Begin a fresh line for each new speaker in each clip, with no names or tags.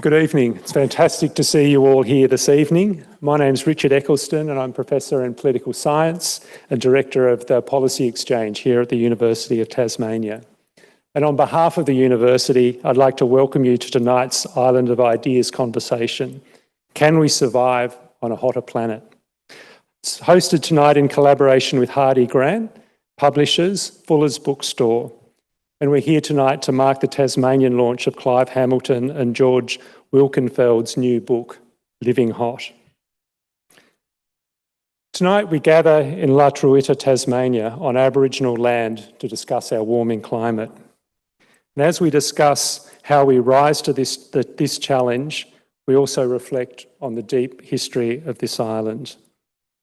Good evening. It's fantastic to see you all here this evening. My name's Richard Eccleston and I'm Professor in Political Science and Director of the Policy Exchange here at the University of Tasmania. And on behalf of the University, I'd like to welcome you to tonight's Island of Ideas conversation. Can we survive on a hotter planet? It's hosted tonight in collaboration with Hardy Grant, publishers, Fuller's Bookstore. And we're here tonight to mark the Tasmanian launch of Clive Hamilton and George Wilkenfeld's new book, Living Hot. Tonight we gather in La Truita, Tasmania, on Aboriginal land to discuss our warming climate. And as we discuss how we rise to this challenge, we also reflect on the deep history of this island.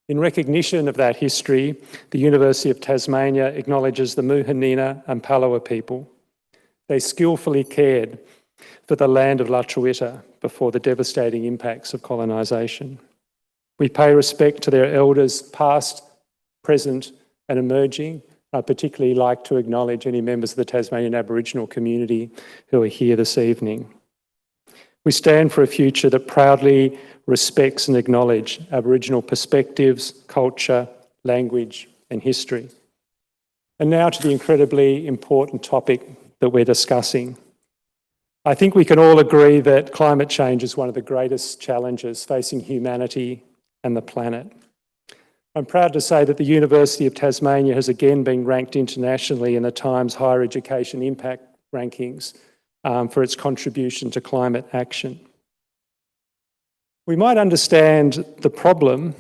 In recognition of that history, the University of Tasmania acknowledges the Muhunina and Palawa people. They skillfully cared for the land of La Truita before the devastating impacts of colonisation. We pay respect to their elders past, present and emerging. I'd particularly like to acknowledge any members of the Tasmanian Aboriginal community who are here this evening. We stand for a future that proudly respects and acknowledges Aboriginal perspectives, culture, language and history. And now to the incredibly important topic that we're discussing. I think we can all agree that climate change is one of the greatest challenges facing humanity and the planet. I'm proud to say that the University of Tasmania has again been ranked internationally in the Times Higher Education Impact Rankings for its contribution to climate action. We might understand the problem,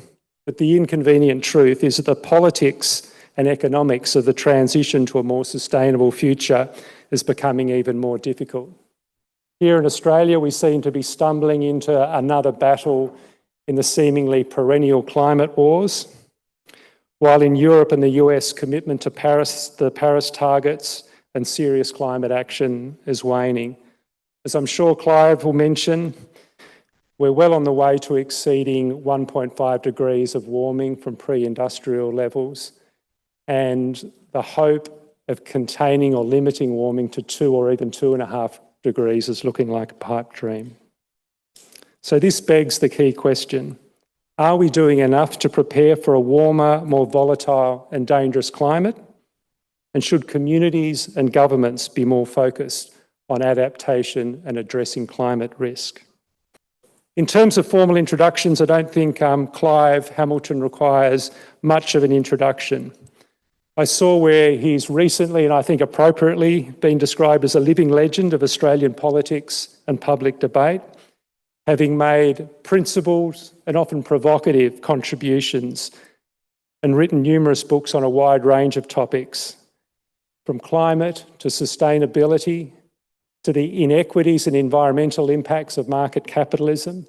but the inconvenient truth is that the politics and economics of the transition to a more sustainable future is becoming even more difficult. Here in Australia, we seem to be stumbling into another battle in the seemingly perennial climate wars, while in Europe and the US, commitment to the Paris targets and serious climate action is waning. As I'm sure Clive will mention, we're well on the way to exceeding 1.5 degrees of warming from pre-industrial levels, and the hope of containing or limiting warming to 2 or even 2.5 degrees is looking like a pipe dream. So this begs the key question: are we doing enough to prepare for a warmer, more volatile and dangerous climate? And should communities and governments be more focused on adaptation and addressing climate risk? In terms of formal introductions, I don't think Clive Hamilton requires much of an introduction. I saw where he's recently, and I think appropriately, been described as a living legend of Australian politics and public debate, having made principled and often provocative contributions and written numerous books on a wide range of topics, from climate to sustainability, to the inequities and environmental impacts of market capitalism,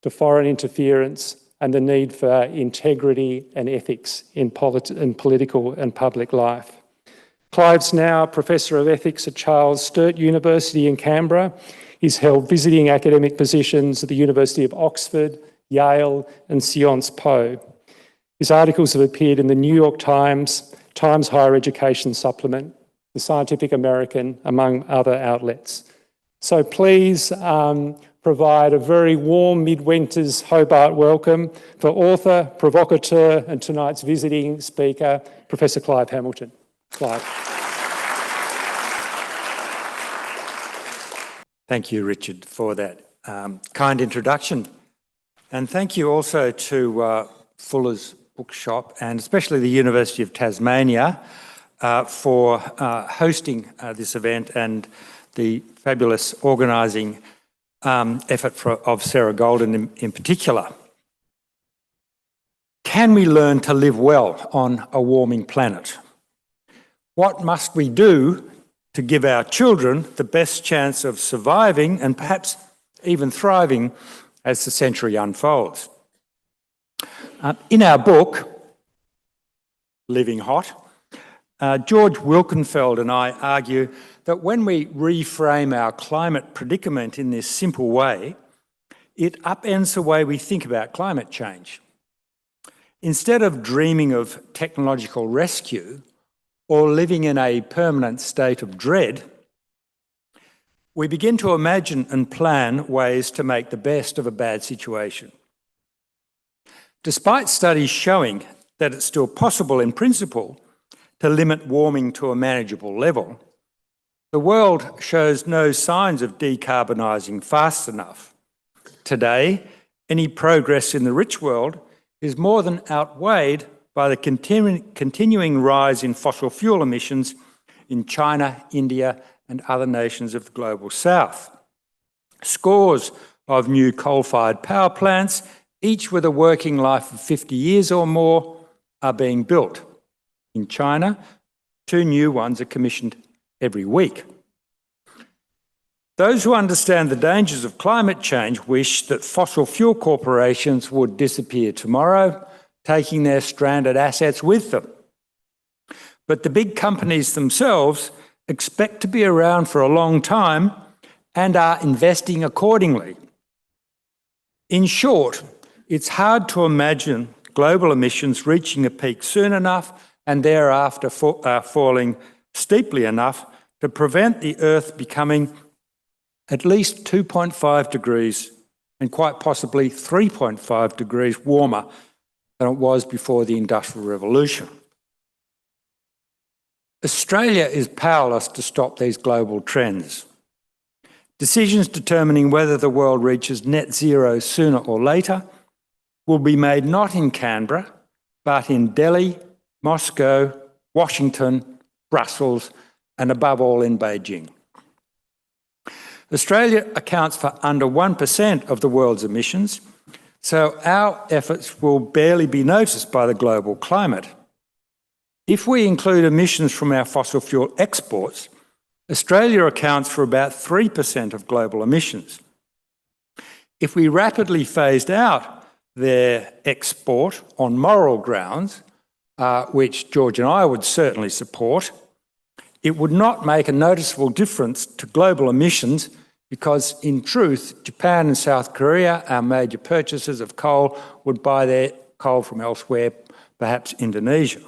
to foreign interference and the need for integrity and ethics in political and public life. Clive's now Professor of Ethics at Charles Sturt University in Canberra. He's held visiting academic positions at the University of Oxford, Yale and Sciences Po. His articles have appeared in the New York Times, Times Higher Education Supplement, the Scientific American, among other outlets. So please provide a very warm midwinter's Hobart welcome for author, provocateur and tonight's visiting speaker, Professor Clive Hamilton. Clive.
Thank you, Richard, for that kind introduction. And thank you also to Fuller's Bookshop and especially the University of Tasmania for hosting this event and the fabulous organising effort of Sarah Golden in particular. Can we learn to live well on a warming planet? What must we do to give our children the best chance of surviving and perhaps even thriving as the century unfolds? In our book, Living Hot, George Wilkenfeld and I argue that when we reframe our climate predicament in this simple way, it upends the way we think about climate change. Instead of dreaming of technological rescue or living in a permanent state of dread, we begin to imagine and plan ways to make the best of a bad situation. Despite studies showing that it's still possible in principle to limit warming to a manageable level, the world shows no signs of decarbonising fast enough. Today, any progress in the rich world is more than outweighed by the continuing rise in fossil fuel emissions in China, India, and other nations of the global south. Scores of new coal-fired power plants, each with a working life of 50 years or more, are being built. In China, 2 new ones are commissioned every week. Those who understand the dangers of climate change wish that fossil fuel corporations would disappear tomorrow, taking their stranded assets with them. But the big companies themselves expect to be around for a long time and are investing accordingly. In short, it's hard to imagine global emissions reaching a peak soon enough and thereafter falling steeply enough to prevent the Earth becoming at least 2.5 degrees and quite possibly 3.5 degrees warmer than it was before the Industrial Revolution. Australia is powerless to stop these global trends. Decisions determining whether the world reaches net zero sooner or later will be made not in Canberra, but in Delhi, Moscow, Washington, Brussels, and above all in Beijing. Australia accounts for under 1% of the world's emissions, so our efforts will barely be noticed by the global climate. If we include emissions from our fossil fuel exports, Australia accounts for about 3% of global emissions. If we rapidly phased out their export on moral grounds, which George and I would certainly support, it would not make a noticeable difference to global emissions because, in truth, Japan and South Korea, our major purchasers of coal, would buy their coal from elsewhere, perhaps Indonesia.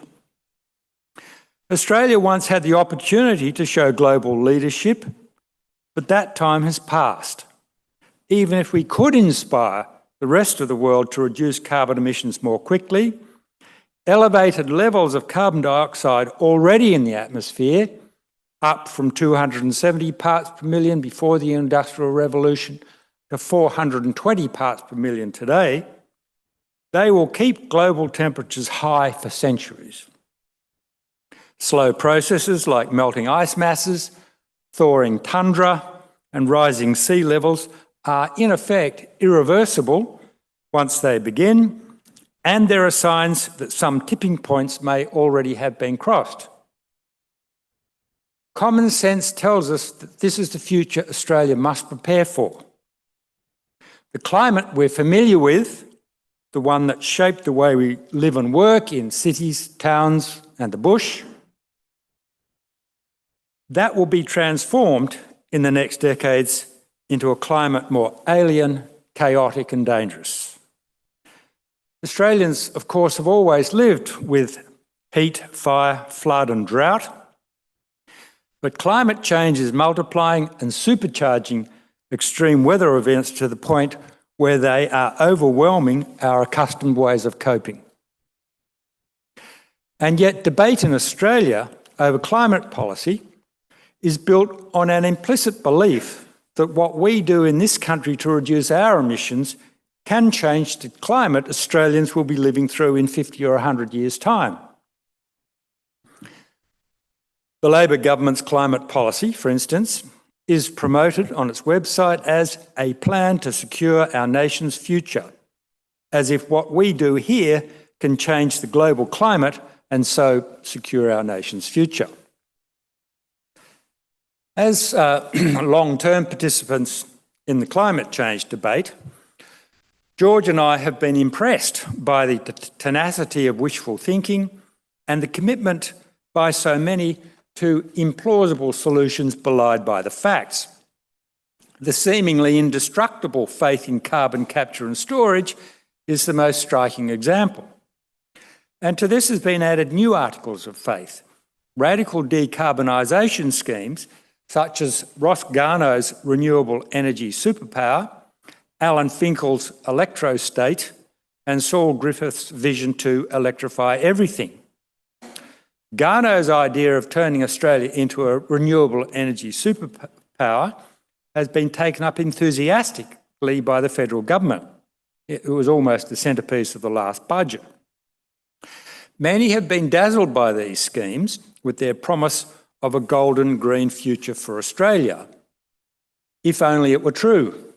Australia once had the opportunity to show global leadership, but that time has passed. Even if we could inspire the rest of the world to reduce carbon emissions more quickly, elevated levels of carbon dioxide already in the atmosphere, up from 270 parts per million before the Industrial Revolution to 420 parts per million today, they will keep global temperatures high for centuries. Slow processes like melting ice masses, thawing tundra, and rising sea levels are in effect irreversible once they begin, and there are signs that some tipping points may already have been crossed. Common sense tells us that this is the future Australia must prepare for. The climate we're familiar with, the one that shaped the way we live and work in cities, towns, and the bush, that will be transformed in the next decades into a climate more alien, chaotic, and dangerous. Australians, of course, have always lived with heat, fire, flood, and drought. But climate change is multiplying and supercharging extreme weather events to the point where they are overwhelming our accustomed ways of coping. And yet debate in Australia over climate policy is built on an implicit belief that what we do in this country to reduce our emissions can change the climate Australians will be living through in 50 or 100 years' time. The Labor government's climate policy, for instance, is promoted on its website as a plan to secure our nation's future, as if what we do here can change the global climate and so secure our nation's future. As long-term participants in the climate change debate, George and I have been impressed by the tenacity of wishful thinking and the commitment by so many to implausible solutions belied by the facts. The seemingly indestructible faith in carbon capture and storage is the most striking example. And to this has been added new articles of faith, radical decarbonisation schemes such as Ross Garnaut's renewable energy superpower, Alan Finkel's electrostate, and Saul Griffith's vision to electrify everything. Garnaut's idea of turning Australia into a renewable energy superpower has been taken up enthusiastically by the federal government. It was almost the centrepiece of the last budget. Many have been dazzled by these schemes with their promise of a golden green future for Australia. If only it were true.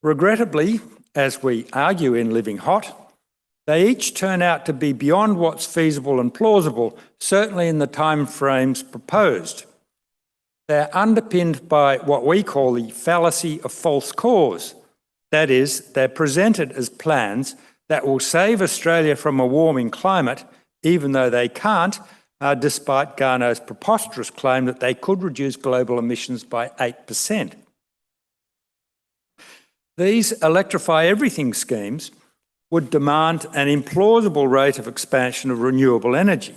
Regrettably, as we argue in Living Hot, they each turn out to be beyond what's feasible and plausible, certainly in the timeframes proposed. They're underpinned by what we call the fallacy of false cause. That is, they're presented as plans that will save Australia from a warming climate, even though they can't, despite Garnaut's preposterous claim that they could reduce global emissions by 8%. These electrify everything schemes would demand an implausible rate of expansion of renewable energy.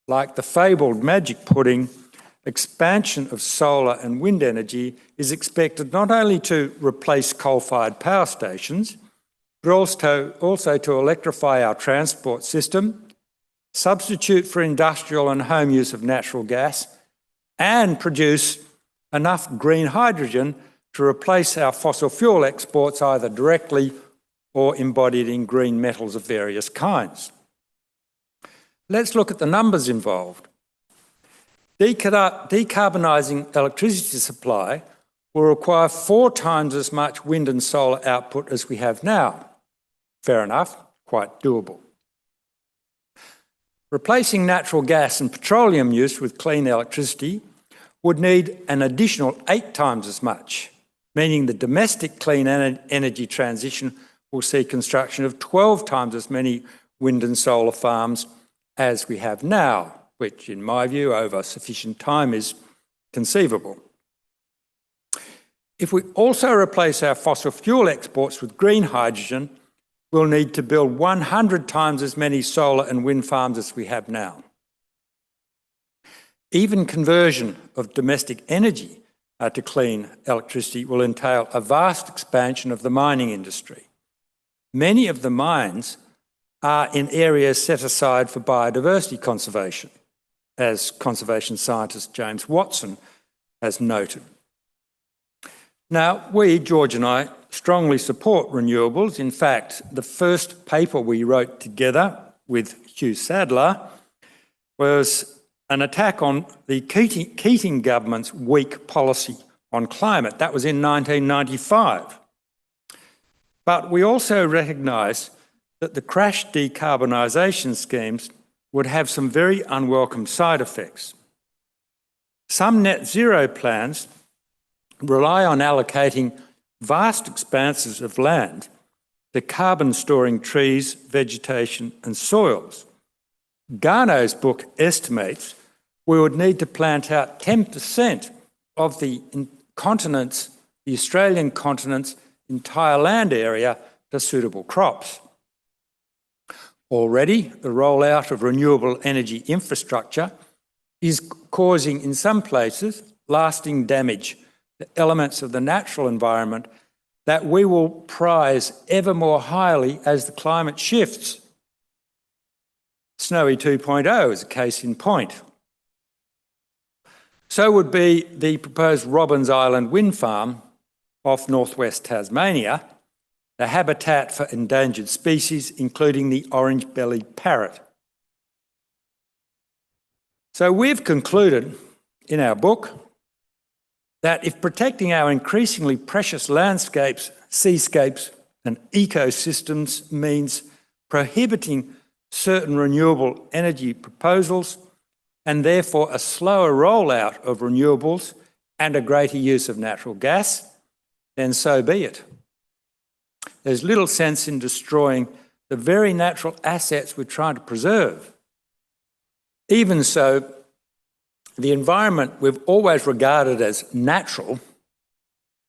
Like the fabled magic pudding, expansion of solar and wind energy is expected not only to replace coal-fired power stations, but also to electrify our transport system, substitute for industrial and home use of natural gas, and produce enough green hydrogen to replace our fossil fuel exports either directly or embodied in green metals of various kinds. Let's look at the numbers involved. Decarbonising electricity supply will require 4 times as much wind and solar output as we have now. Fair enough, quite doable. Replacing natural gas and petroleum use with clean electricity would need an additional 8 times as much, meaning the domestic clean energy transition will see construction of 12 times as many wind and solar farms as we have now, which in my view over sufficient time is conceivable. If we also replace our fossil fuel exports with green hydrogen, we'll need to build 100 times as many solar and wind farms as we have now. Even conversion of domestic energy to clean electricity will entail a vast expansion of the mining industry. Many of the mines are in areas set aside for biodiversity conservation, as conservation scientist James Watson has noted. Now, we, George and I, strongly support renewables. In fact, the first paper we wrote together with Hugh Sadler was an attack on the Keating government's weak policy on climate. That was in 1995. But we also recognise that the crash decarbonisation schemes would have some very unwelcome side effects. Some net zero plans rely on allocating vast expanses of land to carbon-storing trees, vegetation and soils. Garnaut's book estimates we would need to plant out 10% of the Australian continent's entire land area to suitable crops. Already, the rollout of renewable energy infrastructure is causing, in some places, lasting damage to elements of the natural environment that we will prize ever more highly as the climate shifts. Snowy 2.0 is a case in point. So would be the proposed Robbins Island wind farm off northwest Tasmania, the habitat for endangered species, including the orange-bellied parrot. So we've concluded in our book that if protecting our increasingly precious landscapes, seascapes and ecosystems means prohibiting certain renewable energy proposals and therefore a slower rollout of renewables and a greater use of natural gas, then so be it. There's little sense in destroying the very natural assets we're trying to preserve. Even so, the environment we've always regarded as natural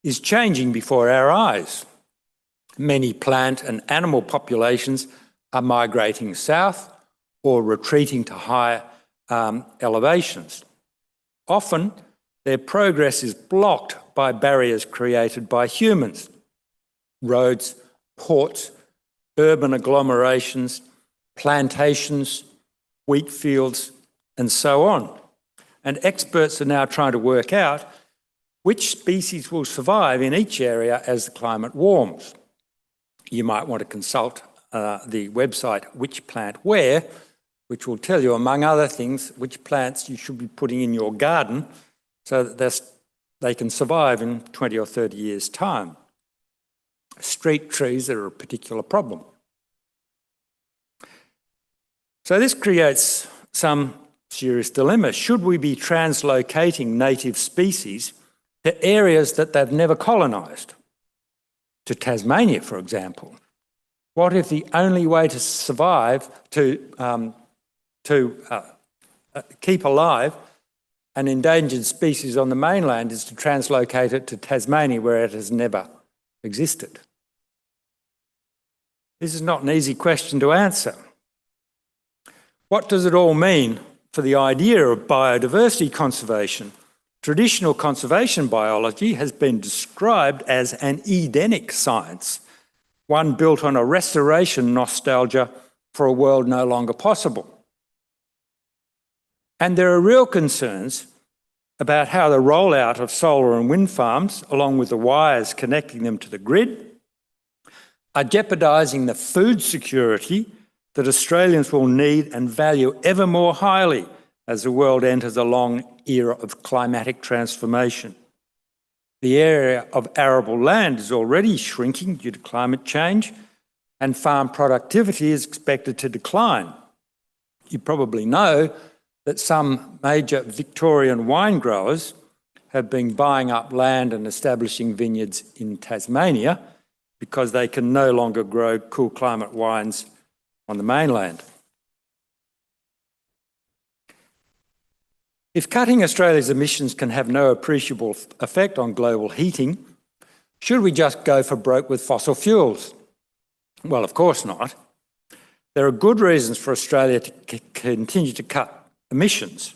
is changing before our eyes. Many plant and animal populations are migrating south or retreating to higher elevations. Often, their progress is blocked by barriers created by humans. Roads, ports, urban agglomerations, plantations, wheat fields, and so on. And experts are now trying to work out which species will survive in each area as the climate warms. You might want to consult the website Which Plant Where, which will tell you, among other things, which plants you should be putting in your garden so that they can survive in 20 or 30 years' time. Street trees are a particular problem. So this creates some serious dilemma. Should we be translocating native species to areas that they've never colonised? To Tasmania, for example. What if the only way to survive, to keep alive an endangered species on the mainland is to translocate it to Tasmania, where it has never existed? This is not an easy question to answer. What does it all mean for the idea of biodiversity conservation? Traditional conservation biology has been described as an Edenic science, one built on a restoration nostalgia for a world no longer possible. And there are real concerns about how the rollout of solar and wind farms, along with the wires connecting them to the grid, are jeopardising the food security that Australians will need and value ever more highly as the world enters a long era of climatic transformation. The area of arable land is already shrinking due to climate change, and farm productivity is expected to decline. You probably know that some major Victorian wine growers have been buying up land and establishing vineyards in Tasmania because they can no longer grow cool climate wines on the mainland. If cutting Australia's emissions can have no appreciable effect on global heating, should we just go for broke with fossil fuels? Well, of course not. There are good reasons for Australia to continue to cut emissions.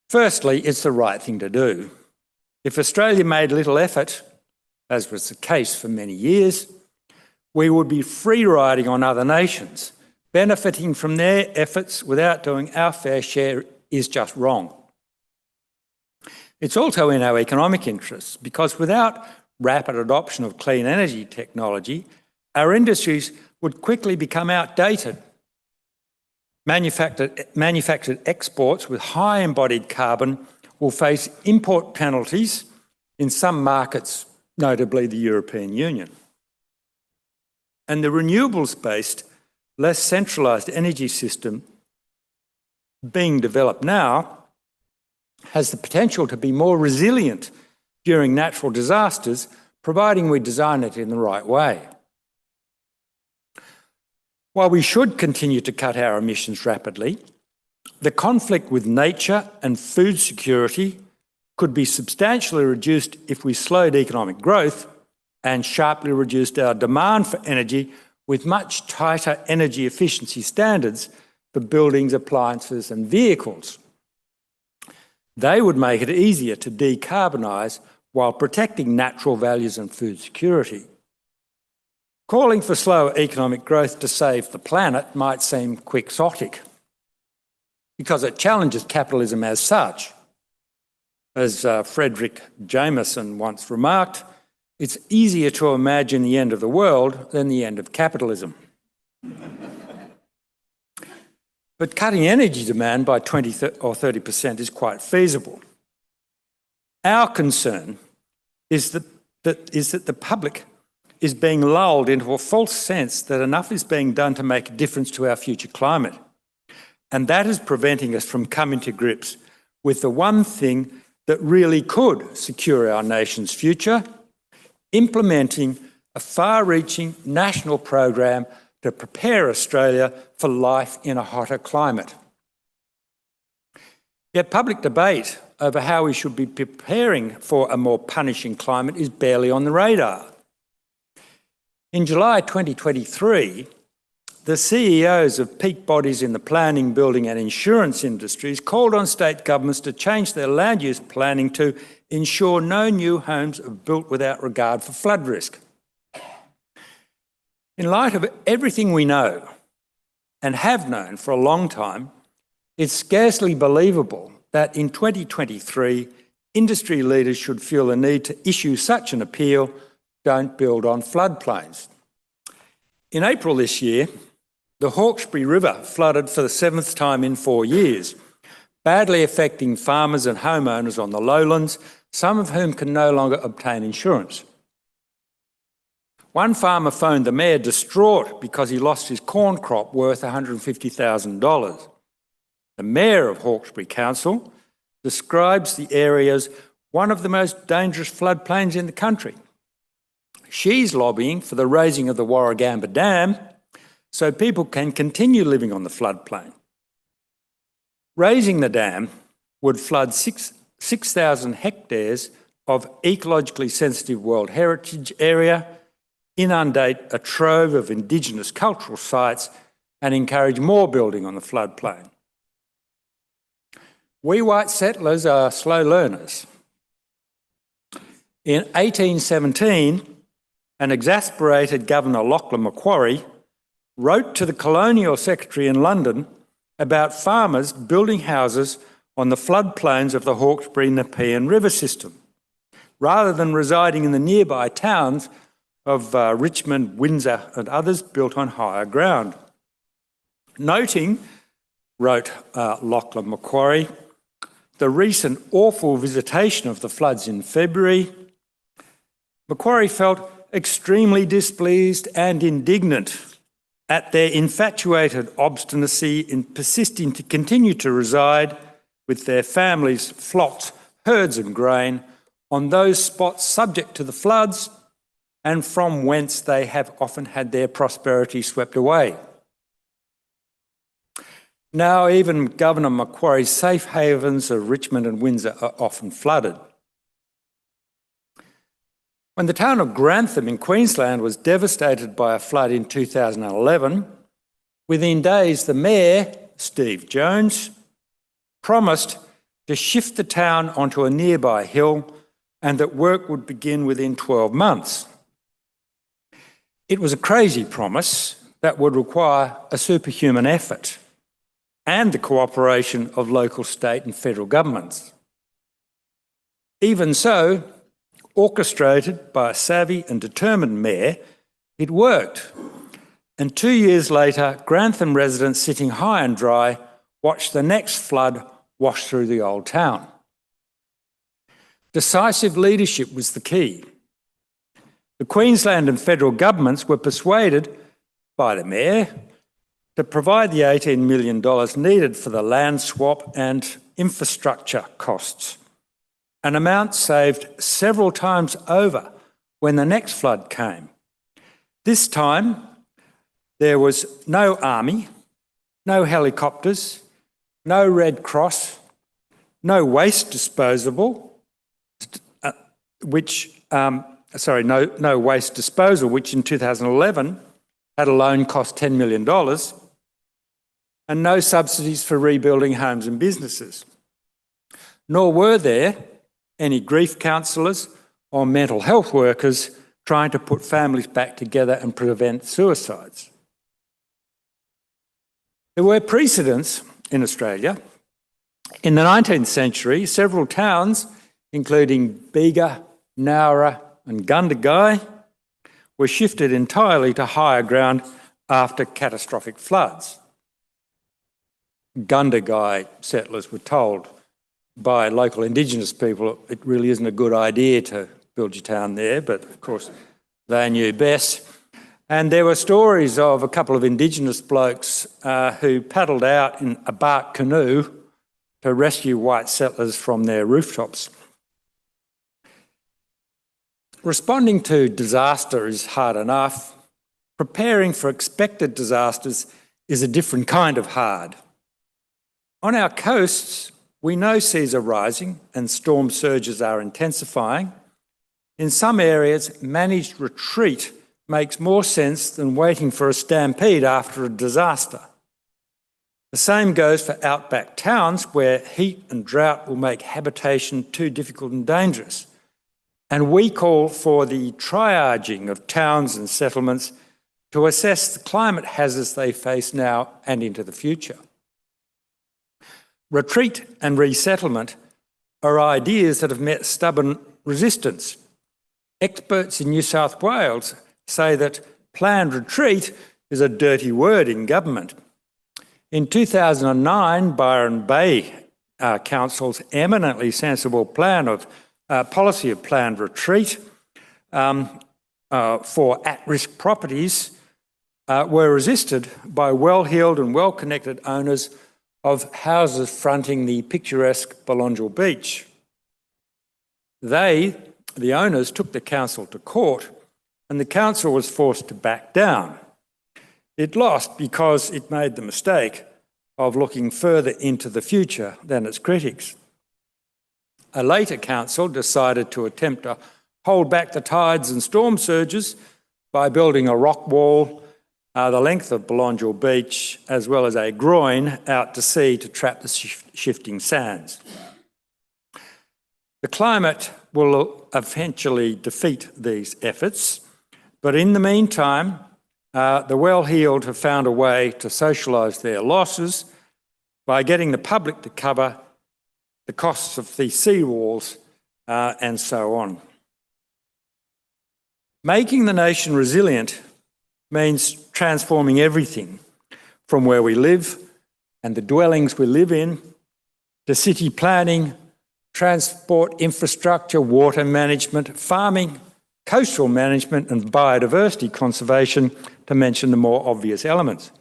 Firstly, it's the right thing to do. If Australia made little effort, as was the case for many years, we would be free-riding on other nations. Benefiting from their efforts without doing our fair share is just wrong. It's also in our economic interests because without rapid adoption of clean energy technology, our industries would quickly become outdated. Manufactured exports with high embodied carbon will face import penalties in some markets, notably the European Union. And the renewables-based, less centralised energy system being developed now has the potential to be more resilient during natural disasters, providing we design it in the right way. While we should continue to cut our emissions rapidly, the conflict with nature and food security could be substantially reduced if we slowed economic growth and sharply reduced our demand for energy with much tighter energy efficiency standards for buildings, appliances and vehicles. They would make it easier to decarbonise while protecting natural values and food security. Calling for slower economic growth to save the planet might seem quixotic because it challenges capitalism as such. As Frederick Jameson once remarked, it's easier to imagine the end of the world than the end of capitalism. But cutting energy demand by 20 or 30% is quite feasible. Our concern is that the public is being lulled into a false sense that enough is being done to make a difference to our future climate. And that is preventing us from coming to grips with the one thing that really could secure our nation's future: implementing a far-reaching national program to prepare Australia for life in a hotter climate. Yet public debate over how we should be preparing for a more punishing climate is barely on the radar. In July 2023, the CEOs of peak bodies in the planning, building and insurance industries called on state governments to change their land use planning to ensure no new homes are built without regard for flood risk. In light of everything we know and have known for a long time, it's scarcely believable that in 2023, industry leaders should feel the need to issue such an appeal, don't build on floodplains. In April this year, the Hawkesbury River flooded for the 7th time in 4 years, badly affecting farmers and homeowners on the lowlands, some of whom can no longer obtain insurance. One farmer phoned the mayor distraught because he lost his corn crop worth $150,000. The mayor of Hawkesbury Council describes the area as one of the most dangerous floodplains in the country. She's lobbying for the raising of the Warragamba Dam so people can continue living on the floodplain. Raising the dam would flood 6,000 hectares of ecologically sensitive World Heritage Area, inundate a trove of Indigenous cultural sites and encourage more building on the floodplain. We white settlers are slow learners. In 1817, an exasperated Governor Lachlan Macquarie wrote to the Colonial Secretary in London about farmers building houses on the floodplains of the Hawkesbury-Nepean River system, rather than residing in the nearby towns of Richmond, Windsor and others built on higher ground. Noting, wrote Lachlan Macquarie, the recent awful visitation of the floods in February, Macquarie felt extremely displeased and indignant at their infatuated obstinacy in persisting to continue to reside with their families, flocks, herds and grain on those spots subject to the floods and from whence they have often had their prosperity swept away. Now even Governor Macquarie's safe havens of Richmond and Windsor are often flooded. When the town of Grantham in Queensland was devastated by a flood in 2011, within days the mayor, Steve Jones, promised to shift the town onto a nearby hill and that work would begin within 12 months. It was a crazy promise that would require a superhuman effort and the cooperation of local, state and federal governments. Even so, orchestrated by a savvy and determined mayor, it worked. And 2 years later, Grantham residents sitting high and dry watched the next flood wash through the old town. Decisive leadership was the key. The Queensland and federal governments were persuaded by the mayor to provide the $18 million needed for the land swap and infrastructure costs, an amount saved several times over when the next flood came. This time, there was no army, no helicopters, no Red Cross, no waste disposal, which in 2011 had alone cost $10 million, and no subsidies for rebuilding homes and businesses. Nor were there any grief counsellors or mental health workers trying to put families back together and prevent suicides. There were precedents in Australia. In the 19th century, several towns, including Bega, Nowra and Gundagai, were shifted entirely to higher ground after catastrophic floods. Gundagai settlers were told by local Indigenous people it really isn't a good idea to build your town there, but of course they knew best. And there were stories of a couple of Indigenous blokes who paddled out in a bark canoe to rescue white settlers from their rooftops. Responding to disaster is hard enough. Preparing for expected disasters is a different kind of hard. On our coasts, we know seas are rising and storm surges are intensifying. In some areas, managed retreat makes more sense than waiting for a stampede after a disaster. The same goes for outback towns where heat and drought will make habitation too difficult and dangerous. And we call for the triaging of towns and settlements to assess the climate hazards they face now and into the future. Retreat and resettlement are ideas that have met stubborn resistance. Experts in New South Wales say that planned retreat is a dirty word in government. In 2009, Byron Bay Council's eminently sensible policy of planned retreat for at-risk properties were resisted by well-heeled and well-connected owners of houses fronting the picturesque Belongil Beach. They, the owners, took the council to court, and the council was forced to back down. It lost because it made the mistake of looking further into the future than its critics. A later council decided to attempt to hold back the tides and storm surges by building a rock wall the length of Belongil Beach, as well as a groin out to sea to trap the shifting sands. The climate will eventually defeat these efforts, but in the meantime, the well-heeled have found a way to socialise their losses by getting the public to cover the costs of the seawalls and so on. Making the nation resilient means transforming everything from where we live and the dwellings we live in to city planning, transport infrastructure, water management, farming, coastal management and biodiversity conservation, to mention the more obvious elements.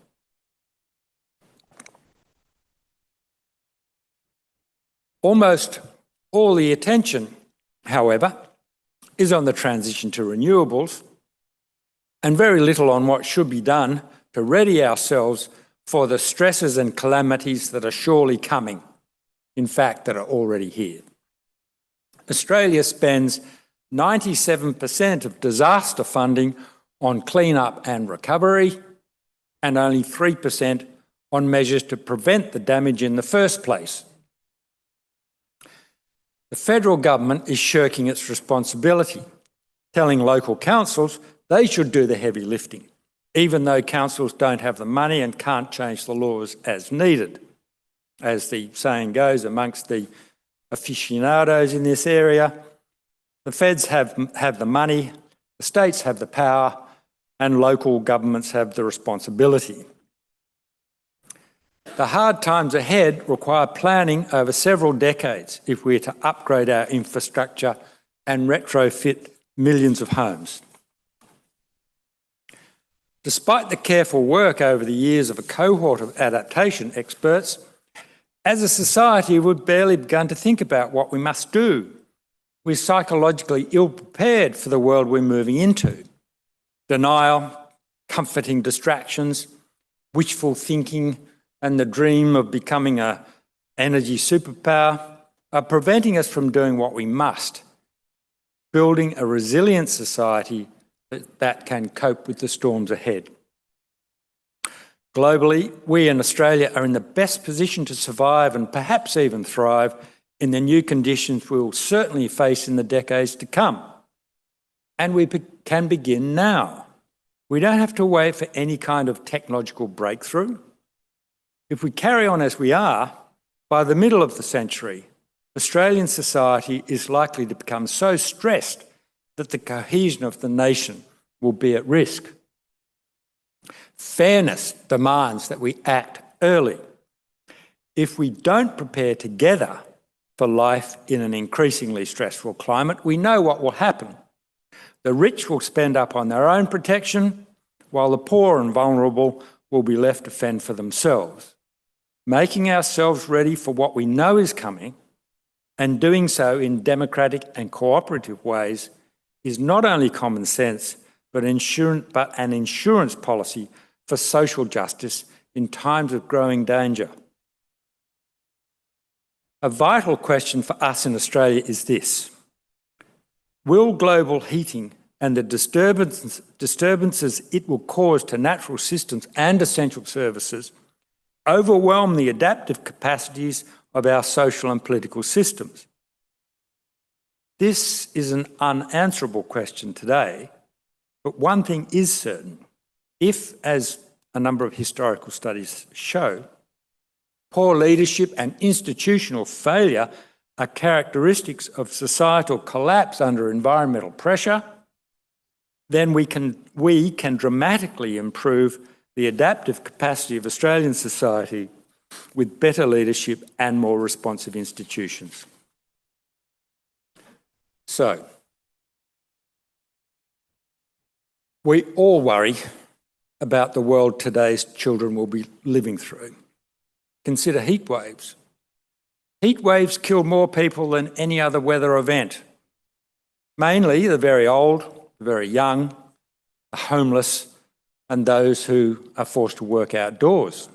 Almost all the attention, however, is on the transition to renewables and very little on what should be done to ready ourselves for the stresses and calamities that are surely coming, in fact, that are already here. Australia spends 97% of disaster funding on clean-up and recovery, and only 3% on measures to prevent the damage in the first place. The federal government is shirking its responsibility, telling local councils they should do the heavy lifting, even though councils don't have the money and can't change the laws as needed. As the saying goes amongst the aficionados in this area, the feds have the money, the states have the power, and local governments have the responsibility. The hard times ahead require planning over several decades if we're to upgrade our infrastructure and retrofit millions of homes. Despite the careful work over the years of a cohort of adaptation experts, as a society we've barely begun to think about what we must do. We're psychologically ill-prepared for the world we're moving into. Denial, comforting distractions, wishful thinking, and the dream of becoming an energy superpower are preventing us from doing what we must, building a resilient society that can cope with the storms ahead. Globally, we in Australia are in the best position to survive and perhaps even thrive in the new conditions we will certainly face in the decades to come. And we can begin now. We don't have to wait for any kind of technological breakthrough. If we carry on as we are, by the middle of the century, Australian society is likely to become so stressed that the cohesion of the nation will be at risk. Fairness demands that we act early. If we don't prepare together for life in an increasingly stressful climate, we know what will happen. The rich will spend up on their own protection, while the poor and vulnerable will be left to fend for themselves. Making ourselves ready for what we know is coming, and doing so in democratic and cooperative ways, is not only common sense, but an insurance policy for social justice in times of growing danger. A vital question for us in Australia is this: will global heating and the disturbances it will cause to natural systems and essential services overwhelm the adaptive capacities of our social and political systems? This is an unanswerable question today, but one thing is certain. If, as a number of historical studies show, poor leadership and institutional failure are characteristics of societal collapse under environmental pressure, then we can dramatically improve the adaptive capacity of Australian society with better leadership and more responsive institutions. So, we all worry about the world today's children will be living through. Consider heat waves. Heat waves kill more people than any other weather event. Mainly the very old, the very young, the homeless, and those who are forced to work outdoors.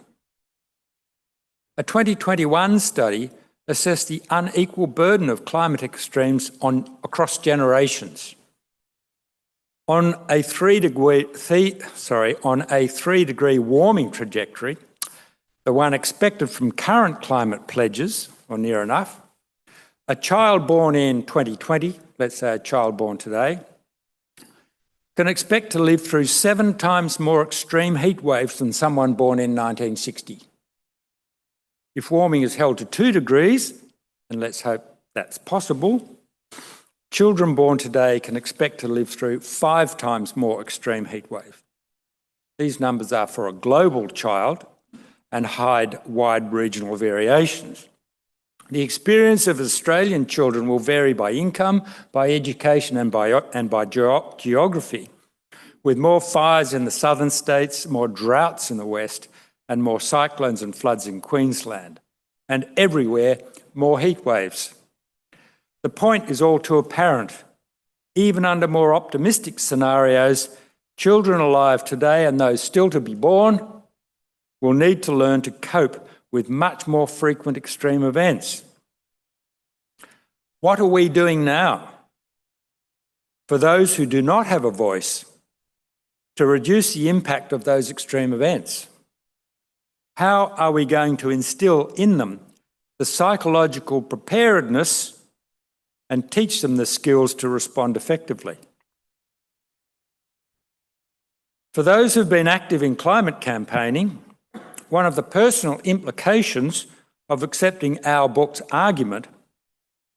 A 2021 study assessed the unequal burden of climate extremes across generations. On a 3 degree warming trajectory, the one expected from current climate pledges, or near enough, a child born in 2020, let's say a child born today, can expect to live through 7 times more extreme heat waves than someone born in 1960. If warming is held to 2 degrees, and let's hope that's possible, children born today can expect to live through 5 times more extreme heat waves. These numbers are for a global child and hide wide regional variations. The experience of Australian children will vary by income, by education and by geography, with more fires in the southern states, more droughts in the west, and more cyclones and floods in Queensland, and everywhere more heat waves. The point is all too apparent. Even under more optimistic scenarios, children alive today and those still to be born will need to learn to cope with much more frequent extreme events. What are we doing now for those who do not have a voice to reduce the impact of those extreme events? How are we going to instill in them the psychological preparedness and teach them the skills to respond effectively? For those who've been active in climate campaigning, one of the personal implications of accepting our book's argument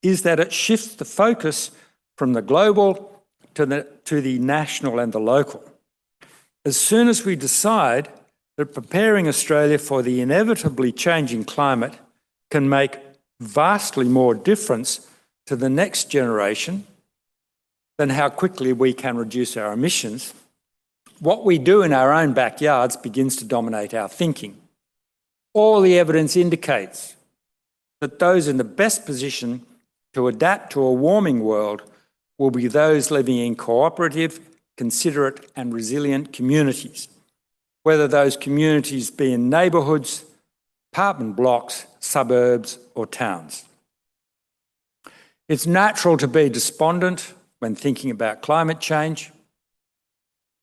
is that it shifts the focus from the global to the national and the local. As soon as we decide that preparing Australia for the inevitably changing climate can make vastly more difference to the next generation than how quickly we can reduce our emissions, what we do in our own backyards begins to dominate our thinking. All the evidence indicates that those in the best position to adapt to a warming world will be those living in cooperative, considerate and resilient communities, whether those communities be in neighbourhoods, apartment blocks, suburbs or towns. It's natural to be despondent when thinking about climate change.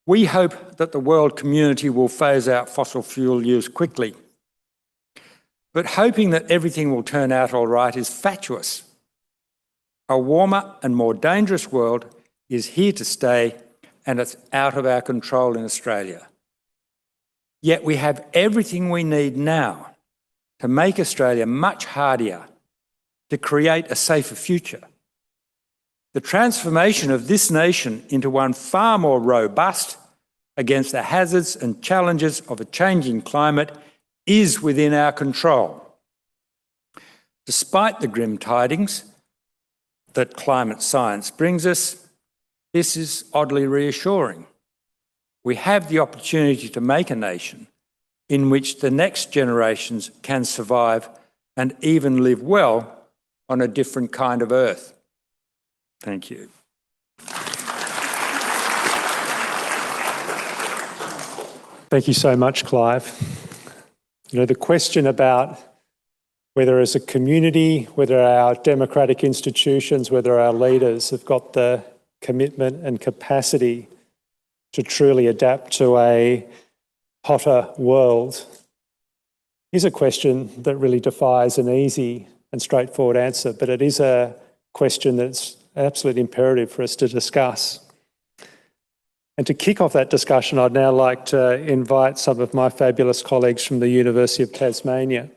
We hope that the world community will phase out fossil fuel use quickly. But hoping that everything will turn out all right is fatuous. A warmer and more dangerous world is here to stay, and it's out of our control in Australia. Yet we have everything we need now to make Australia much hardier, to create a safer future. The transformation of this nation into one far more robust against the hazards and challenges of a changing climate is within our control. Despite the grim tidings that climate science brings us, this is oddly reassuring. We have the opportunity to make a nation in which the next generations can survive and even live well on a different kind of earth. Thank you.
Thank you so much, Clive. You know, the question about whether as a community, whether our democratic institutions, whether our leaders have got the commitment and capacity to truly adapt to a hotter world is a question that really defies an easy and straightforward answer, but it is a question that's absolutely imperative for us to discuss. And to kick off that discussion, I'd now like to invite some of my fabulous colleagues from the University of Tasmania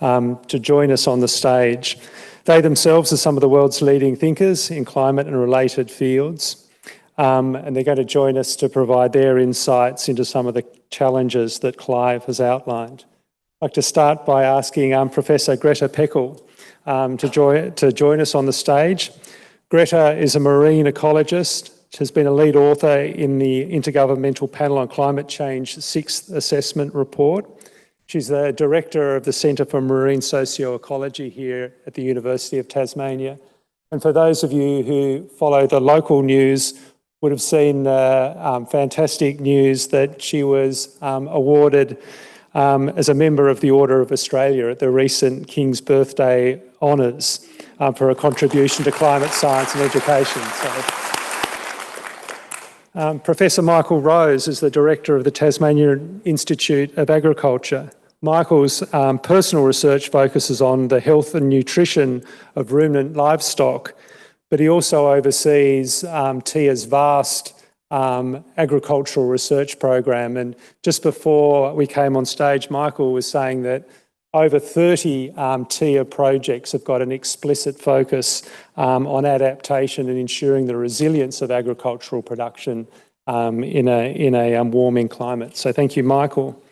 to join us on the stage. They themselves are some of the world's leading thinkers in climate and related fields, and they're going to join us to provide their insights into some of the challenges that Clive has outlined. I'd like to start by asking Professor Greta Peckel to join us on the stage. Greta is a marine ecologist. She has been a lead author in the Intergovernmental Panel on Climate Change 6th Assessment Report. She's the director of the Centre for Marine Socioecology here at the University of Tasmania. And for those of you who follow the local news, would have seen fantastic news that she was awarded as a member of the Order of Australia at the recent King's Birthday Honours for a contribution to climate science and education. Professor Michael Rose is the director of the Tasmanian Institute of Agriculture. Michael's personal research focuses on the health and nutrition of ruminant livestock, but he also oversees TIA's vast agricultural research program. And just before we came on stage, Michael was saying that over 30 TIA projects have got an explicit focus on adaptation and ensuring the resilience of agricultural production in a warming climate. So thank you, Michael.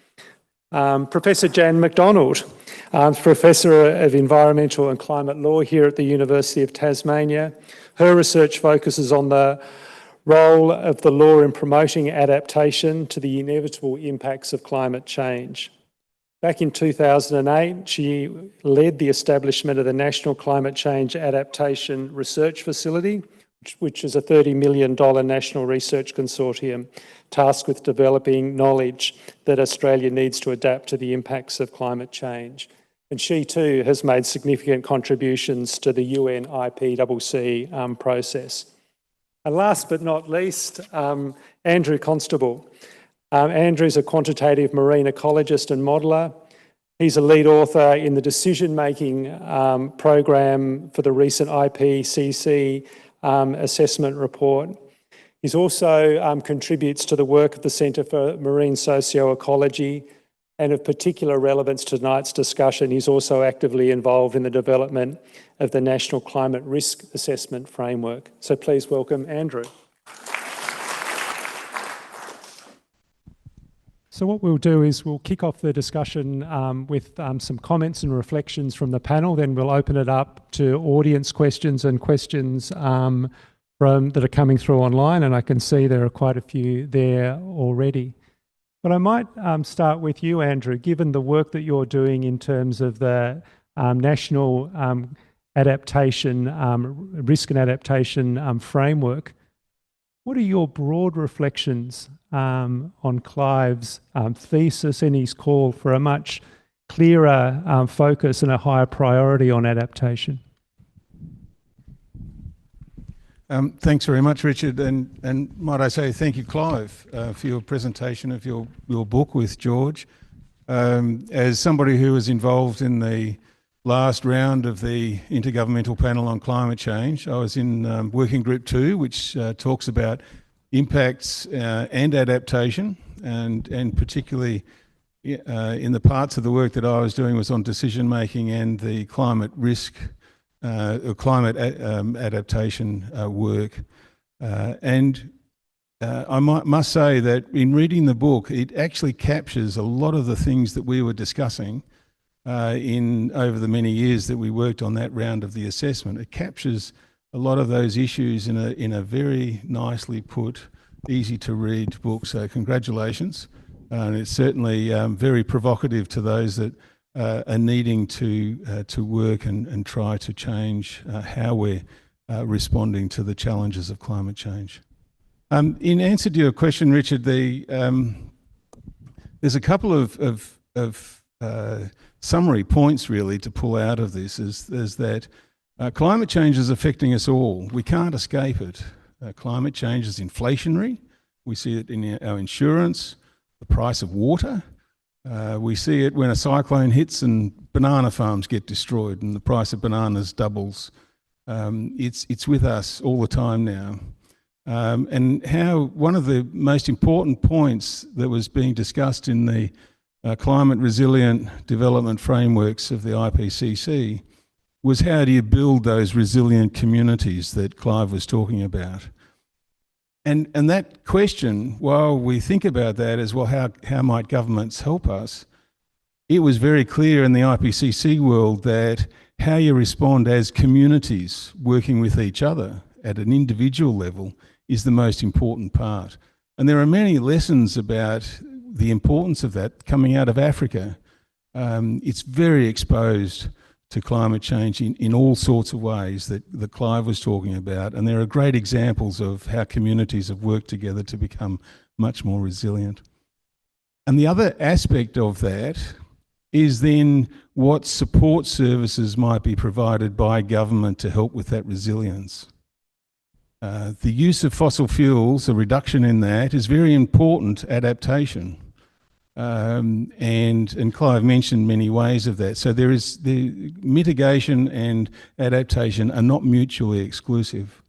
Professor Jan McDonald, Professor of Environmental and Climate Law here at the University of Tasmania. Her research focuses on the role of the law in promoting adaptation to the inevitable impacts of climate change. Back in 2008, she led the establishment of the National Climate Change Adaptation Research Facility, which is a $30 million national research consortium tasked with developing knowledge that Australia needs to adapt to the impacts of climate change. And she too has made significant contributions to the UN IPCC process. And last but not least, Andrew Constable. Andrew's a quantitative marine ecologist and modeller. He's a lead author in the decision-making program for the recent IPCC assessment report. He's also contributes to the work of the Centre for Marine Socioecology, and of particular relevance to tonight's discussion, he's also actively involved in the development of the National Climate Risk Assessment Framework. So please welcome Andrew. So what we'll do is we'll kick off the discussion with some comments and reflections from the panel, then we'll open it up to audience questions and questions that are coming through online, and I can see there are quite a few there already. But I might start with you, Andrew, given the work that you're doing in terms of the National Adaptation, Risk and Adaptation Framework. What are your broad reflections on Clive's thesis and his call for a much clearer focus and a higher priority on adaptation?
Thanks very much, Richard, and might I say thank you, Clive, for your presentation of your book with George. As somebody who was involved in the last round of the Intergovernmental Panel on Climate Change, I was in Working Group 2, which talks about impacts and adaptation, and particularly in the parts of the work that I was doing was on decision making and the climate risk climate adaptation work. And I must say that in reading the book, it actually captures a lot of the things that we were discussing over the many years that we worked on that round of the assessment. It captures a lot of those issues in a very nicely put, easy to read book. So congratulations. And it's certainly very provocative to those that are needing to work and try to change how we're responding to the challenges of climate change. In answer to your question, Richard, there's a couple of summary points really to pull out of this. Is that climate change is affecting us all. We can't escape it. climate change is inflationary. We see it in our insurance, the price of water. We see it when a cyclone hits and banana farms get destroyed and the price of bananas doubles. It's with us all the time now. And how one of the most important points that was being discussed in the climate resilient development frameworks of the IPCC was how do you build those resilient communities that Clive was talking about. And that question, while we think about that as well, how might governments help us, it was very clear in the IPCC world that how you respond as communities working with each other at an individual level is the most important part. And there are many lessons about the importance of that coming out of Africa. It's very exposed to climate change in all sorts of ways that Clive was talking about. And there are great examples of how communities have worked together to become much more resilient. And the other aspect of that is then what support services might be provided by government to help with that resilience. The use of fossil fuels, a reduction in that, is very important adaptation. And Clive mentioned many ways of that. So there is the mitigation and adaptation are not mutually exclusive.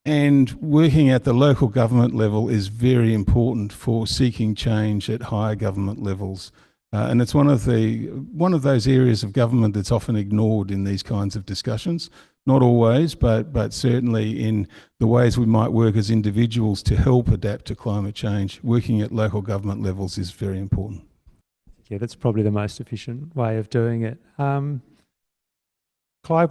And working at the local government level is very important for seeking change at higher government levels. And it's one of those areas of government that's often ignored in these kinds of discussions. Not always, but certainly in the ways we might work as individuals to help adapt to climate change, working at local government levels is very important.
Yeah, that's probably the most efficient way of doing it. Clive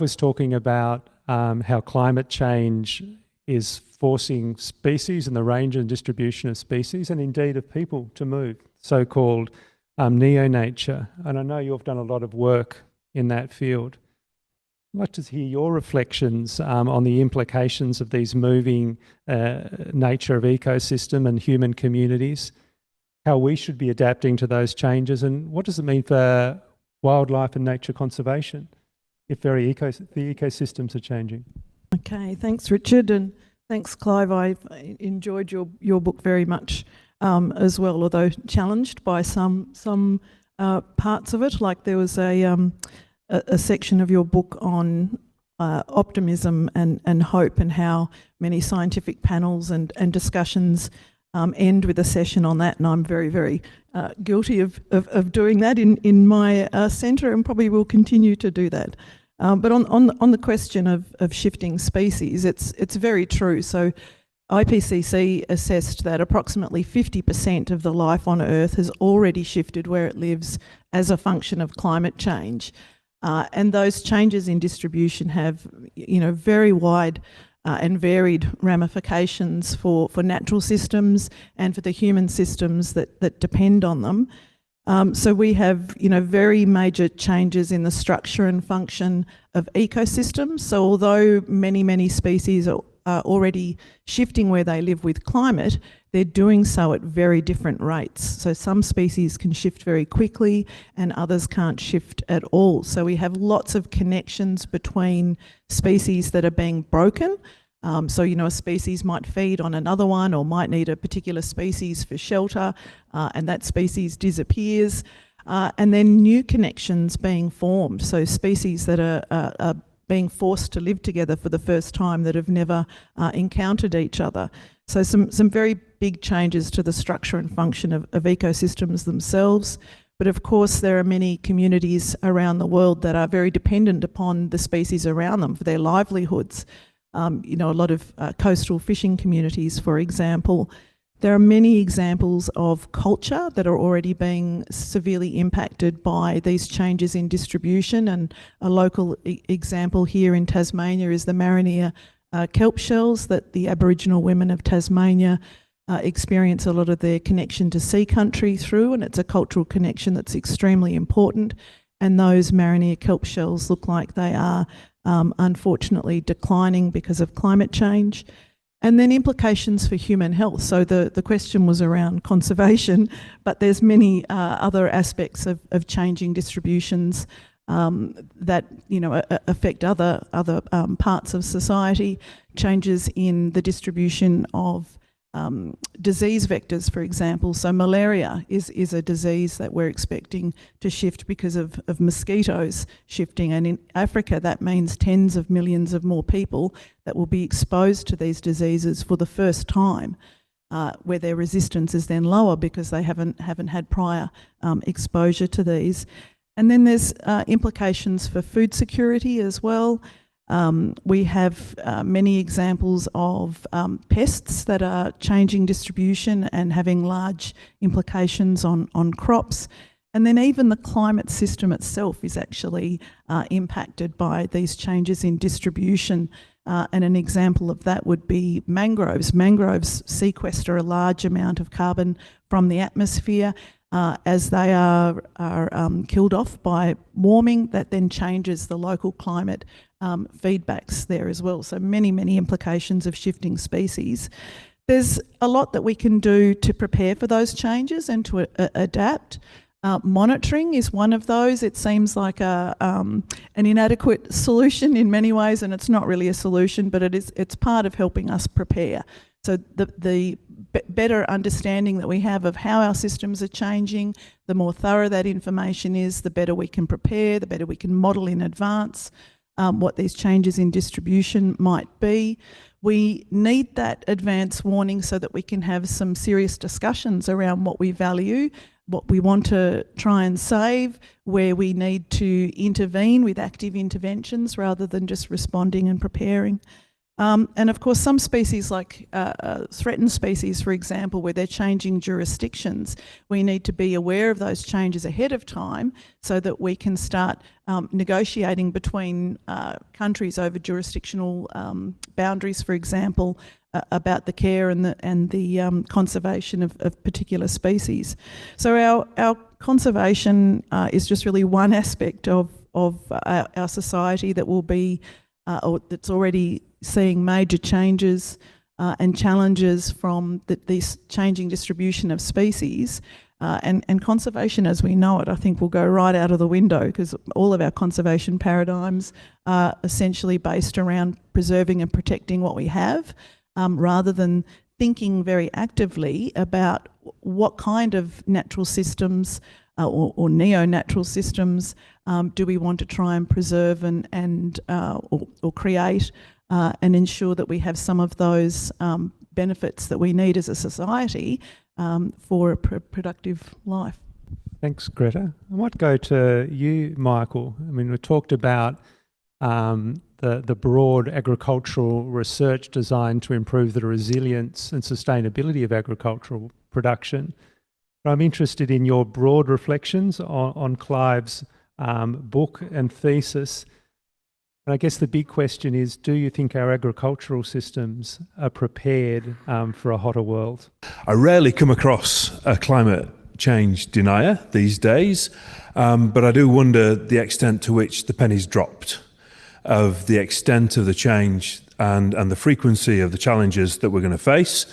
was talking about how climate change is forcing species and the range and distribution of species and indeed of people to move, so-called neo-nature. And I know you've done a lot of work in that field. I'd like to hear your reflections on the implications of these moving nature of ecosystem and human communities, how we should be adapting to those changes, and what does it mean for wildlife and nature conservation if the ecosystems are changing?
Okay, thanks Richard, and thanks Clive. I've enjoyed your book very much as well, although challenged by some parts of it. Like there was a section of your book on optimism and hope, and how many scientific panels and discussions end with a session on that, and I'm very, very guilty of doing that in my centre, and probably will continue to do that. But on the question of shifting species, it's very true. So IPCC assessed that approximately 50% of the life on Earth has already shifted where it lives as a function of climate change. And those changes in distribution have, very wide and varied ramifications for natural systems and for the human systems that depend on them. So we have, very major changes in the structure and function of ecosystems. So although many species are already shifting where they live with climate, they're doing so at very different rates. So some species can shift very quickly and others can't shift at all. So we have lots of connections between species that are being broken. So, a species might feed on another one or might need a particular species for shelter, and that species disappears. And then new connections being formed. So species that are being forced to live together for the first time that have never encountered each other. So some very big changes to the structure and function of ecosystems themselves. But of course, there are many communities around the world that are very dependent upon the species around them for their livelihoods. A lot of coastal fishing communities, for example. There are many examples of culture that are already being severely impacted by these changes in distribution, and a local example here in Tasmania is the Marinere kelp shells that the Aboriginal women of Tasmania experience a lot of their connection to sea country through, and it's a cultural connection that's extremely important. And those Marinere kelp shells look like they are unfortunately declining because of climate change. And then implications for human health. So the question was around conservation, but there's many other aspects of changing distributions that affect other parts of society, changes in the distribution of disease vectors, for example. So malaria is a disease that we're expecting to shift because of mosquitoes shifting, and in Africa that means tens of millions of more people that will be exposed to these diseases for the first time, where their resistance is then lower because they haven't had prior exposure to these. And then there's implications for food security as well. We have many examples of pests that are changing distribution and having large implications on crops. And then even the climate system itself is actually impacted by these changes in distribution. And an example of that would be mangroves. Mangroves sequester a large amount of carbon from the atmosphere. As they are killed off by warming, that then changes the local climate feedbacks there as well. So many implications of shifting species. There's a lot that we can do to prepare for those changes and to adapt. Monitoring is one of those. It seems like an inadequate solution in many ways, and it's not really a solution, but it's part of helping us prepare. So the better understanding that we have of how our systems are changing, the more thorough that information is, the better we can prepare, the better we can model in advance what these changes in distribution might be. We need that advance warning so that we can have some serious discussions around what we value, what we want to try and save, where we need to intervene with active interventions rather than just responding and preparing. And of course, some species like threatened species, for example, where they're changing jurisdictions, we need to be aware of those changes ahead of time so that we can start negotiating between countries over jurisdictional boundaries, for example, about the care and the conservation of particular species. So our conservation is just really one aspect of our society that will be, or that's already seeing major changes and challenges from this changing distribution of species. And conservation as we know it, I think, will go right out of the window because all of our conservation paradigms are essentially based around preserving and protecting what we have, rather than thinking very actively about what kind of natural systems or neo-natural systems do we want to try and preserve or create and ensure that we have some of those benefits that we need as a society for a productive life.
Thanks, Greta. I might go to you, Michael. I mean, we talked about the broad agricultural research designed to improve the resilience and sustainability of agricultural production. But I'm interested in your broad reflections on Clive's book and thesis. And I guess the big question is, do you think our agricultural systems are prepared for a hotter world?
I rarely come across a climate change denier these days, but I do wonder the extent to which the penny's dropped of the extent of the change and the frequency of the challenges that we're going to face.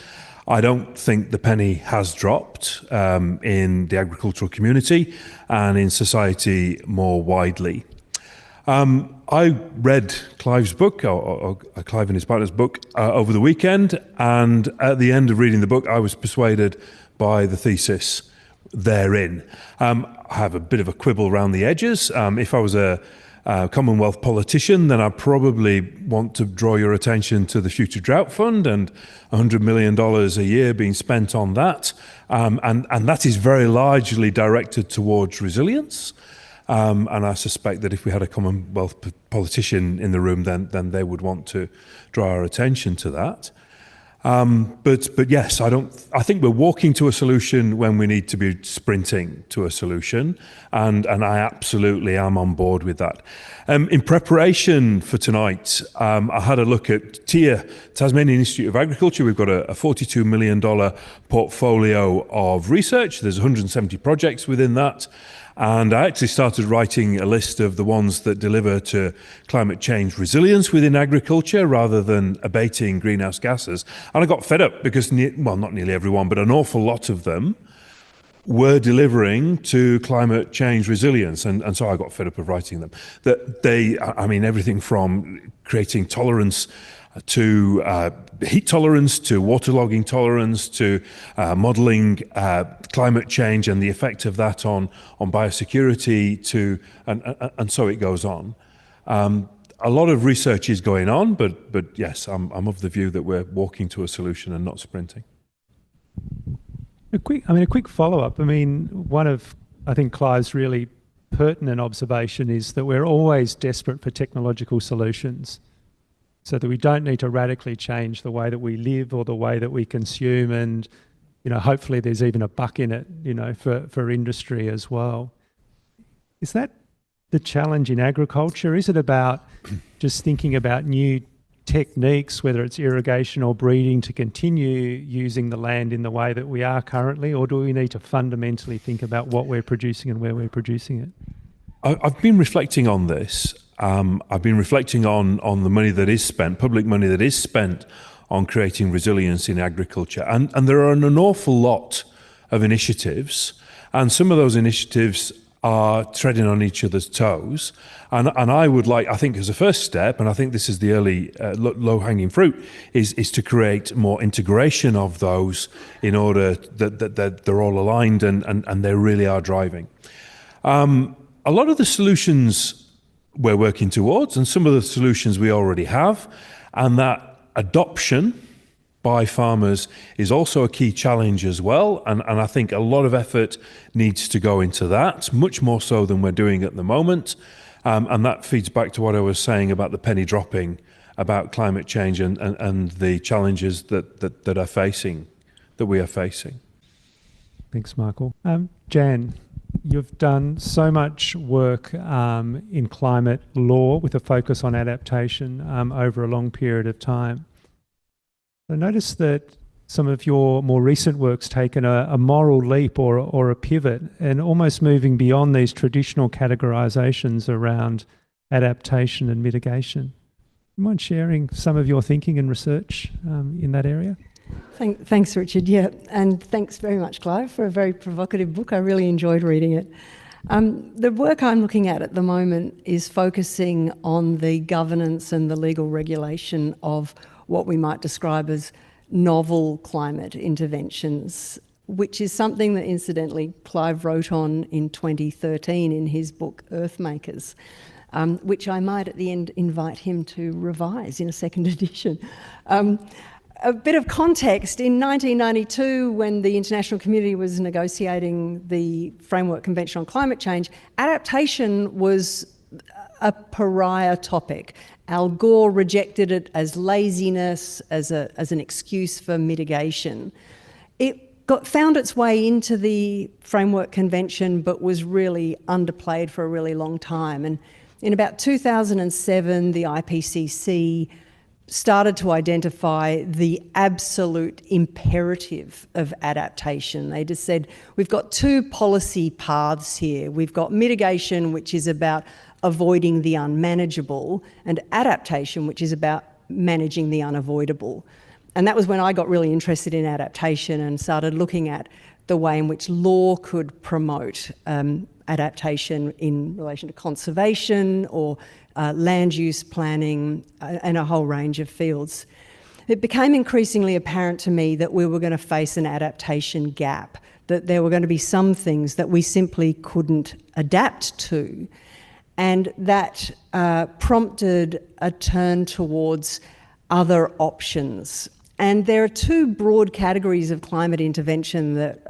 I don't think the penny has dropped in the agricultural community and in society more widely. I read Clive's book, or Clive and his partner's book, over the weekend, and at the end of reading the book, I was persuaded by the thesis therein. I have a bit of a quibble around the edges. If I was a Commonwealth politician, then I probably want to draw your attention to the Future Drought Fund and $100 million a year being spent on that. And that is very largely directed towards resilience. And I suspect that if we had a Commonwealth politician in the room, then they would want to draw our attention to that. But yes, I think we're walking to a solution when we need to be sprinting to a solution, and I absolutely am on board with that. In preparation for tonight, I had a look at TIA, Tasmanian Institute of Agriculture. We've got a $42 million portfolio of research. There's 170 projects within that. And I actually started writing a list of the ones that deliver to climate change resilience within agriculture rather than abating greenhouse gases. And I got fed up because, well, not nearly everyone, but an awful lot of them were delivering to climate change resilience. And so I got fed up of writing them. That everything from creating tolerance to heat tolerance, to waterlogging tolerance, to modelling climate change and the effect of that on biosecurity, and so it goes on. A lot of research is going on, but yes, I'm of the view that we're walking to a solution and not sprinting.
A quick follow-up. One of, I think, Clive's really pertinent observation is that we're always desperate for technological solutions, so that we don't need to radically change the way that we live or the way that we consume, and hopefully there's even a buck in it, for industry as well. Is that the challenge in agriculture? Is it about just thinking about new techniques, whether it's irrigation or breeding, to continue using the land in the way that we are currently, or do we need to fundamentally think about what we're producing and where we're producing it?
I've been reflecting on this. I've been reflecting on the money that is spent, public money that is spent on creating resilience in agriculture. And there are an awful lot of initiatives, and some of those initiatives are treading on each other's toes. And I would like, I think as a first step, and I think this is the early low-hanging fruit, is to create more integration of those in order that they're all aligned and they really are driving. A lot of the solutions we're working towards, and some of the solutions we already have, and that adoption by farmers is also a key challenge as well, and I think a lot of effort needs to go into that, much more so than we're doing at the moment, and that feeds back to what I was saying about the penny dropping, about climate change and the challenges that we are facing.
Thanks, Michael. Jan, you've done so much work in climate law with a focus on adaptation over a long period of time. I noticed that some of your more recent work's taken a moral leap or a pivot, and almost moving beyond these traditional categorisations around adaptation and mitigation. Do you mind sharing some of your thinking and research in that area?
Thanks, Richard. Yeah, and thanks very much, Clive, for a very provocative book. I really enjoyed reading it. The work I'm looking at the moment is focusing on the governance and the legal regulation of what we might describe as novel climate interventions, which is something that, incidentally, Clive wrote on in 2013 in his book Earthmakers, which I might at the end invite him to revise in a second edition. A bit of context, in 1992, when the international community was negotiating the Framework Convention on Climate Change, adaptation was a pariah topic. Al Gore rejected it as laziness, as an excuse for mitigation. It found its way into the Framework Convention, but was really underplayed for a really long time. And in about 2007, the IPCC started to identify the absolute imperative of adaptation. They just said, we've got two policy paths here. We've got mitigation, which is about avoiding the unmanageable, and adaptation, which is about managing the unavoidable. And that was when I got really interested in adaptation and started looking at the way in which law could promote adaptation in relation to conservation or land use planning and a whole range of fields. It became increasingly apparent to me that we were going to face an adaptation gap, that there were going to be some things that we simply couldn't adapt to. And that prompted a turn towards other options. And there are two broad categories of climate intervention that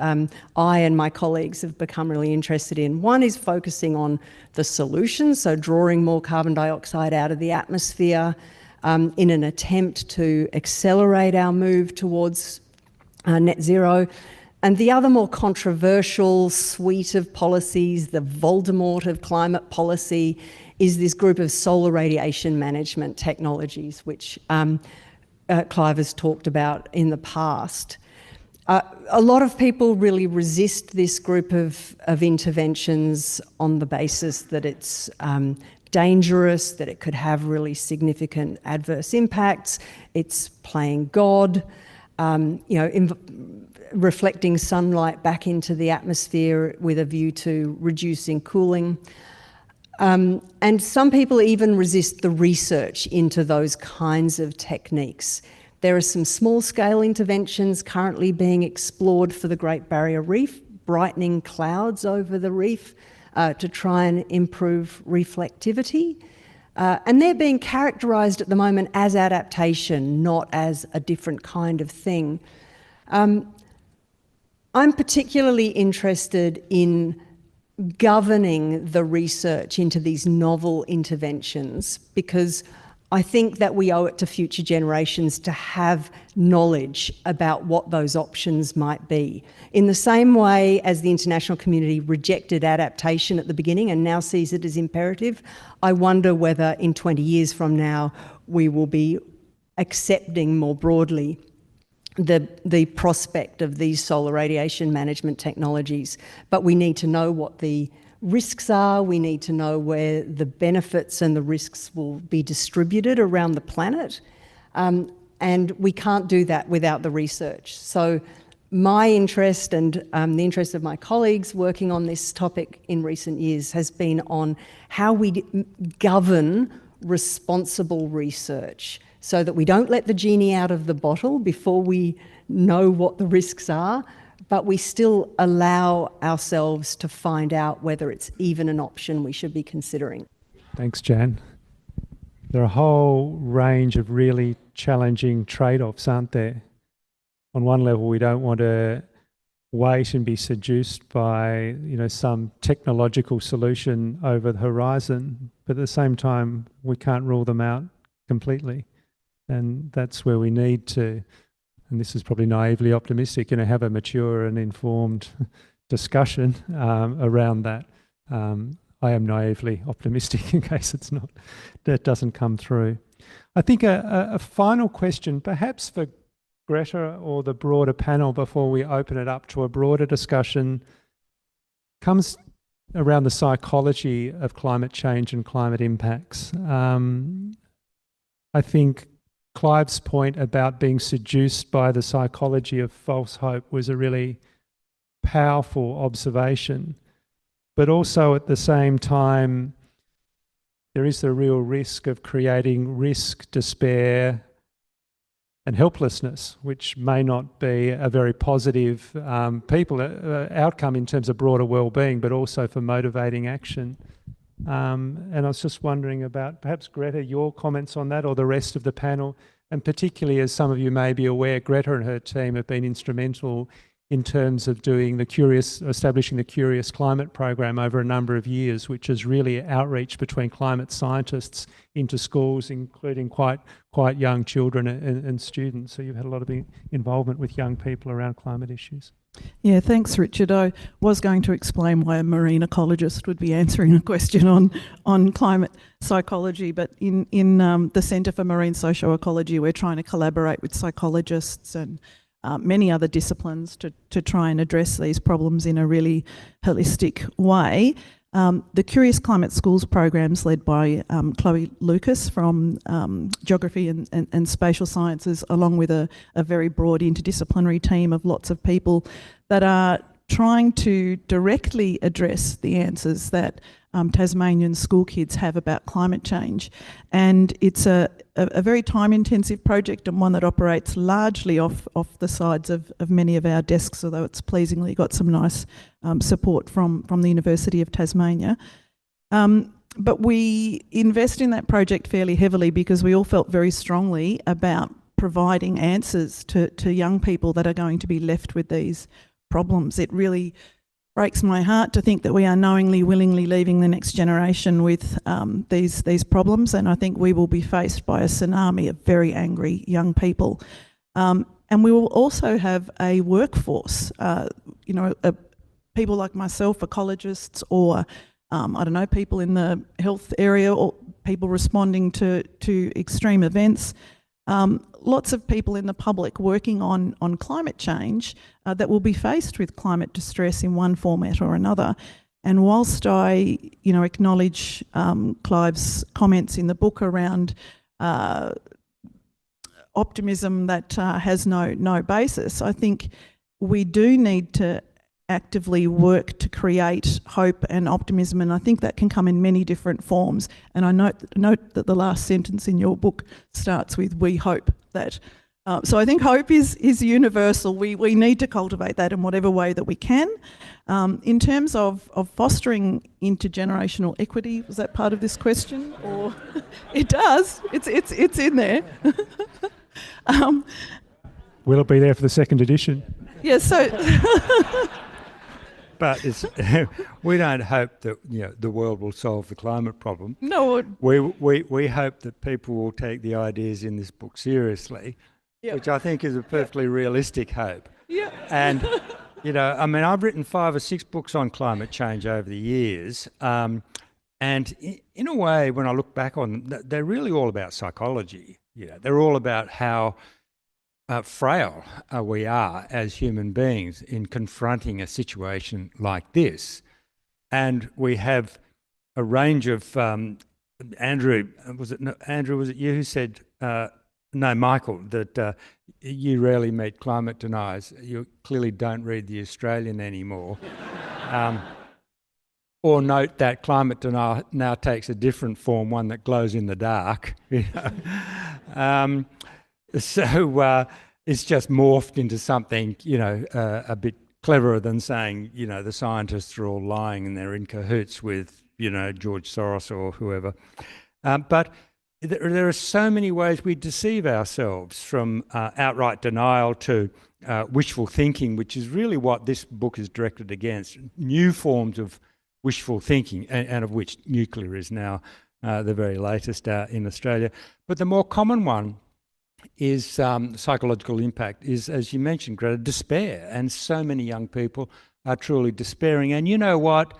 I and my colleagues have become really interested in. One is focusing on the solutions, so drawing more carbon dioxide out of the atmosphere in an attempt to accelerate our move towards net zero. And the other more controversial suite of policies, the Voldemort of climate policy, is this group of solar radiation management technologies, which Clive has talked about in the past. A lot of people really resist this group of interventions on the basis that it's dangerous, that it could have really significant adverse impacts, it's playing God. reflecting sunlight back into the atmosphere with a view to reducing cooling. And some people even resist the research into those kinds of techniques. There are some small-scale interventions currently being explored for the Great Barrier Reef, brightening clouds over the reef to try and improve reflectivity. And they're being characterised at the moment as adaptation, not as a different kind of thing. I'm particularly interested in governing the research into these novel interventions because I think that we owe it to future generations to have knowledge about what those options might be. In the same way as the international community rejected adaptation at the beginning and now sees it as imperative, I wonder whether in 20 years from now we will be accepting more broadly the prospect of these solar radiation management technologies. But we need to know what the risks are, we need to know where the benefits and the risks will be distributed around the planet, and we can't do that without the research. So my interest and the interest of my colleagues working on this topic in recent years has been on how we govern responsible research so that we don't let the genie out of the bottle before we know what the risks are, but we still allow ourselves to find out whether it's even an option we should be considering.
Thanks, Jan. There are a whole range of really challenging trade-offs, aren't there? On one level, we don't want to wait and be seduced by, some technological solution over the horizon, but at the same time, we can't rule them out completely. And that's where we need to, and this is probably naively optimistic, have a mature and informed discussion around that. I am naively optimistic in case that doesn't come through. I think a final question, perhaps for Greta or the broader panel before we open it up to a broader discussion, comes around the psychology of climate change and climate impacts. I think Clive's point about being seduced by the psychology of false hope was a really powerful observation. But also at the same time, there is the real risk of creating risk, despair, and helplessness, which may not be a very positive outcome in terms of broader well-being, but also for motivating action. And I was just wondering about perhaps, Greta, your comments on that or the rest of the panel, and particularly as some of you may be aware, Greta and her team have been instrumental in terms of establishing the Curious Climate program over a number of years, which is really outreach between climate scientists into schools, including quite young children and students. So you've had a lot of involvement with young people around climate issues.
Yeah, thanks, Richard. I was going to explain why a marine ecologist would be answering a question on climate psychology, but in the Centre for Marine Socioecology, we're trying to collaborate with psychologists and many other disciplines to try and address these problems in a really holistic way. The Curious Climate Schools programs led by Chloe Lucas from Geography and Spatial Sciences, along with a very broad interdisciplinary team of lots of people that are trying to directly address the answers that Tasmanian school kids have about climate change. And it's a very time-intensive project and one that operates largely off the sides of many of our desks, although it's pleasingly got some nice support from the University of Tasmania. But we invest in that project fairly heavily because we all felt very strongly about providing answers to young people that are going to be left with these problems. It really breaks my heart to think that we are knowingly, willingly leaving the next generation with these problems, and I think we will be faced by a tsunami of very angry young people. And we will also have a workforce, people like myself, ecologists, or people in the health area, or people responding to extreme events. Lots of people in the public working on climate change that will be faced with climate distress in one format or another. And whilst I, acknowledge Clive's comments in the book around optimism that has no basis, I think we do need to actively work to create hope and optimism, and I think that can come in many different forms. And I note that the last sentence in your book starts with "we hope that." So I think hope is universal. We need to cultivate that in whatever way that we can. In terms of fostering intergenerational equity, was that part of this question? Or it does. It's in there.
Will it be there for the second edition?
Yeah. So.
But we don't hope that the world will solve the climate problem.
No.
We hope that people will take the ideas in this book seriously, which I think is a perfectly realistic hope.
Yeah.
And I've written 5 or 6 books on climate change over the years, and in a way, when I look back on them, they're really all about psychology. They're all about how frail we are as human beings in confronting a situation like this. And we have a range of, Andrew, was it you who said, no, Michael, that you rarely meet climate deniers. You clearly don't read The Australian anymore. Or note that climate denial now takes a different form, one that glows in the dark. So it's just morphed into something, a bit cleverer than saying, the scientists are all lying and they're in cahoots with, George Soros or whoever. But there are so many ways we deceive ourselves, from outright denial to wishful thinking, which is really what this book is directed against. New forms of wishful thinking, and of which nuclear is now the very latest in Australia. But the more common one is psychological impact, is, as you mentioned, Greta, despair. And so many young people are truly despairing. And you know what?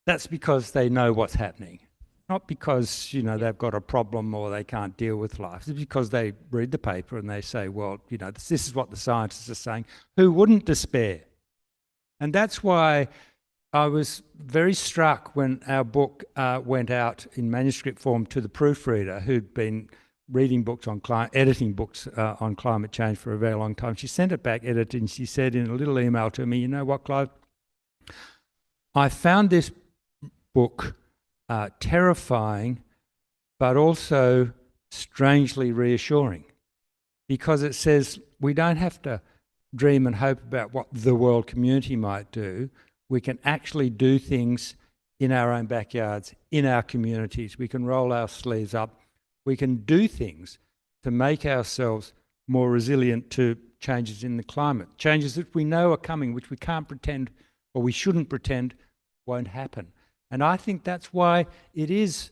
That's because they know what's happening. Not because, they've got a problem or they can't deal with life. It's because they read the paper and they say, well, this is what the scientists are saying. Who wouldn't despair? And that's why I was very struck when our book went out in manuscript form to the proofreader who'd been reading books on editing books on climate change for a very long time. She sent it back edited, and she said in a little email to me, "You know what, Clive? I found this book terrifying, but also strangely reassuring, because it says we don't have to dream and hope about what the world community might do. We can actually do things in our own backyards, in our communities. We can roll our sleeves up. We can do things to make ourselves more resilient to changes in the climate, changes that we know are coming, which we can't pretend, or we shouldn't pretend, won't happen." And I think that's why it is,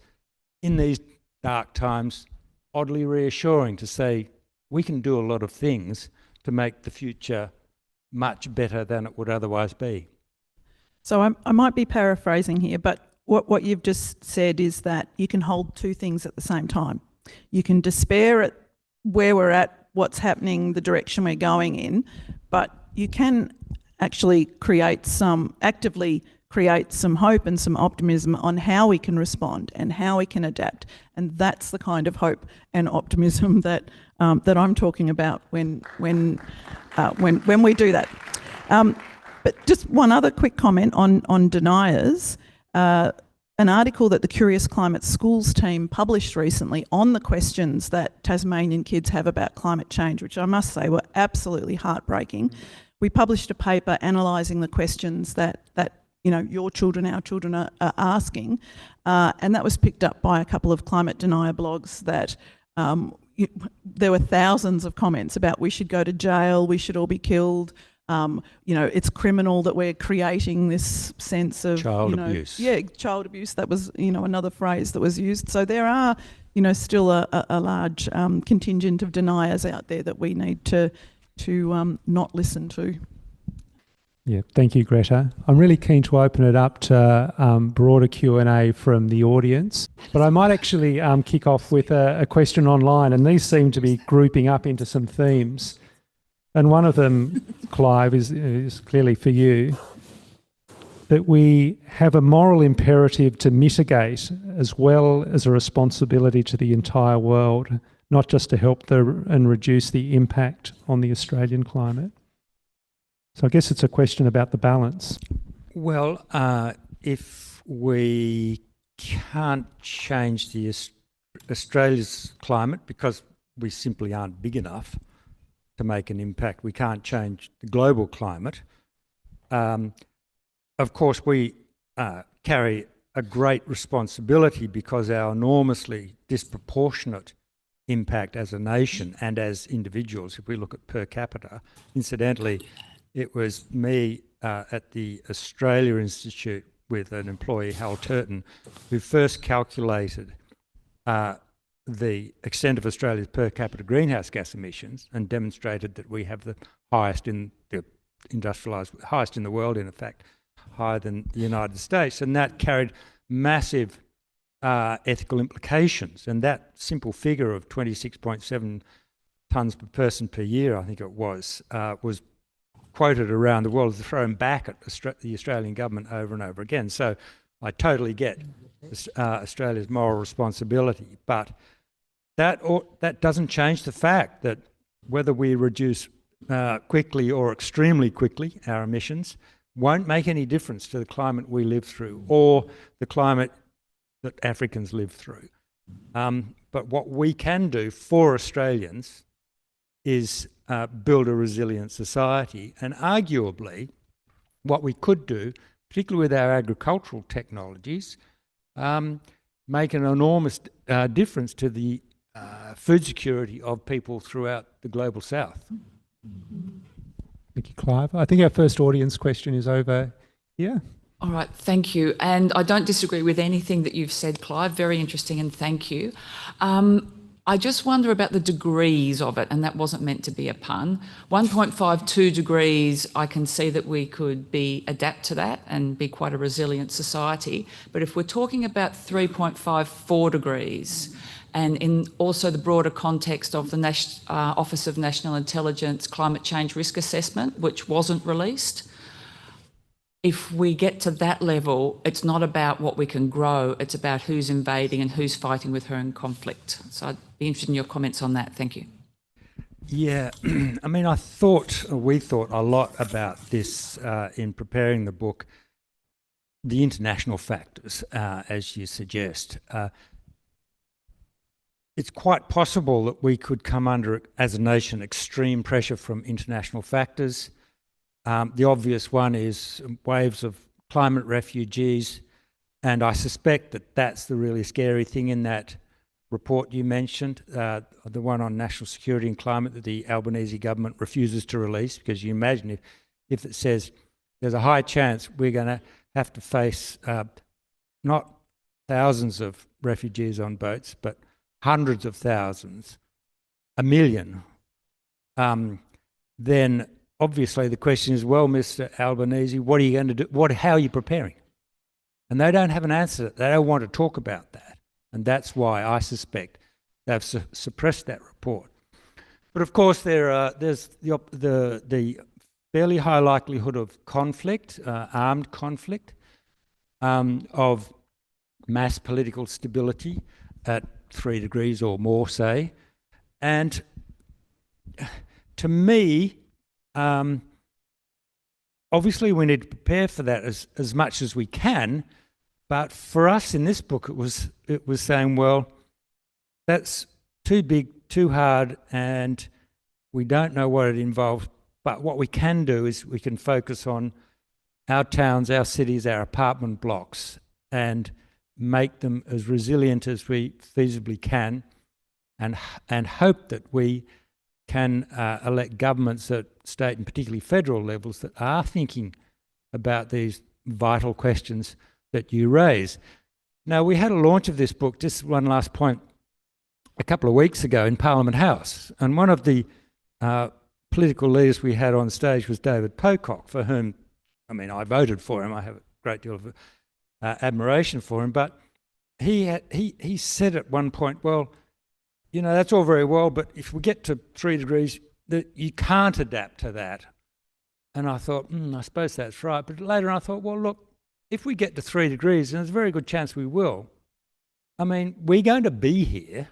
in these dark times, oddly reassuring to say we can do a lot of things to make the future much better than it would otherwise be.
So I might be paraphrasing here, but what you've just said is that you can hold two things at the same time. You can despair at where we're at, what's happening, the direction we're going in, but you can actually actively create some hope and some optimism on how we can respond and how we can adapt. And that's the kind of hope and optimism that I'm talking about when we do that. But just one other quick comment on deniers. An article that the Curious Climate Schools team published recently on the questions that Tasmanian kids have about climate change, which I must say were absolutely heartbreaking. We published a paper analysing the questions that your children, our children are asking, and that was picked up by a couple of climate denier blogs that there were thousands of comments about we should go to jail, we should all be killed. It's criminal that we're creating this sense of
child abuse.
Yeah, child abuse. That was another phrase that was used. So there are still a large contingent of deniers out there that we need to not listen to.
Yeah, thank you, Greta. I'm really keen to open it up to broader Q&A from the audience, but I might actually kick off with a question online, and these seem to be grouping up into some themes. And one of them, Clive, is clearly for you, that we have a moral imperative to mitigate as well as a responsibility to the entire world, not just to help and reduce the impact on the Australian climate. So I guess it's a question about the balance.
Well, if we can't change Australia's climate because we simply aren't big enough to make an impact, we can't change the global climate. Of course, we carry a great responsibility because our enormously disproportionate impact as a nation and as individuals, if we look at per capita. Incidentally, it was me at the Australia Institute with an employee, Hal Turton, who first calculated the extent of Australia's per capita greenhouse gas emissions and demonstrated that we have the highest in the industrialised, highest in the world, in effect, higher than the United States, and that carried massive ethical implications. And that simple figure of 26.7 tonnes per person per year, I think it was quoted around the world, thrown back at the Australian government over and over again. So I totally get Australia's moral responsibility, but that doesn't change the fact that whether we reduce quickly or extremely quickly our emissions won't make any difference to the climate we live through or the climate that Africans live through. But what we can do for Australians is build a resilient society, and arguably what we could do, particularly with our agricultural technologies, make an enormous difference to the food security of people throughout the global south.
Thank you, Clive. I think our first audience question is over here.
All right, thank you. And I don't disagree with anything that you've said, Clive. Very interesting, and thank you. I just wonder about the degrees of it, and that wasn't meant to be a pun. 1.52 degrees, I can see that we could adapt to that and be quite a resilient society. But if we're talking about 3.54 degrees, and in also the broader context of the Office of National Intelligence Climate Change Risk Assessment, which wasn't released, if we get to that level, it's not about what we can grow, it's about who's invading and who's fighting with her in conflict. So I'd be interested in your comments on that. Thank you.
Yeah, I mean, we thought a lot about this in preparing the book, the international factors, as you suggest. It's quite possible that we could come under, as a nation, extreme pressure from international factors. The obvious one is waves of climate refugees, and I suspect that that's the really scary thing in that report you mentioned, the one on national security and climate that the Albanese government refuses to release, because you imagine if it says there's a high chance we're going to have to face not thousands of refugees on boats, but hundreds of thousands, 1 million, then obviously the question is, well, Mr. Albanese, what are you going to do? How are you preparing? And they don't have an answer. They don't want to talk about that. And that's why I suspect they've suppressed that report. But of course, there's the fairly high likelihood of conflict, armed conflict, of mass political stability at 3 degrees or more, say. And to me, obviously we need to prepare for that as much as we can, but for us in this book it was saying, well, that's too big, too hard, and we don't know what it involves, but what we can do is we can focus on our towns, our cities, our apartment blocks, and make them as resilient as we feasibly can, and hope that we can elect governments at state and particularly federal levels that are thinking about these vital questions that you raise. Now, we had a launch of this book, just one last point, a couple of weeks ago in Parliament House, and one of the political leaders we had on stage was David Pocock, for whom, I mean, I voted for him. I have a great deal of admiration for him, but he said at one point, well, you know, that's all very well, but if we get to 3 degrees, you can't adapt to that. And I thought, I suppose that's right. But later I thought, well, look, if we get to 3 degrees, and there's a very good chance we will, I mean, we're going to be here.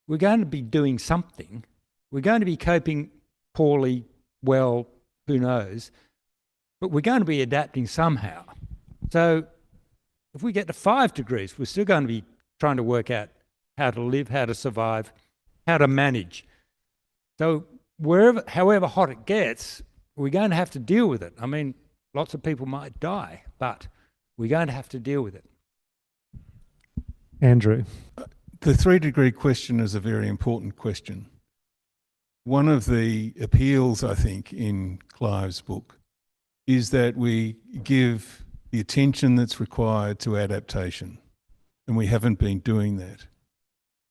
We're going to be doing something. We're going to be coping poorly, well, who knows? But we're going to be adapting somehow. So if we get to 5 degrees, we're still going to be trying to work out how to live, how to survive, how to manage. So however hot it gets, we're going to have to deal with it. I mean, lots of people might die, but we're going to have to deal with it.
Andrew.
The 3-degree question is a very important question. One of the appeals, I think, in Clive's book is that we give the attention that's required to adaptation, and we haven't been doing that.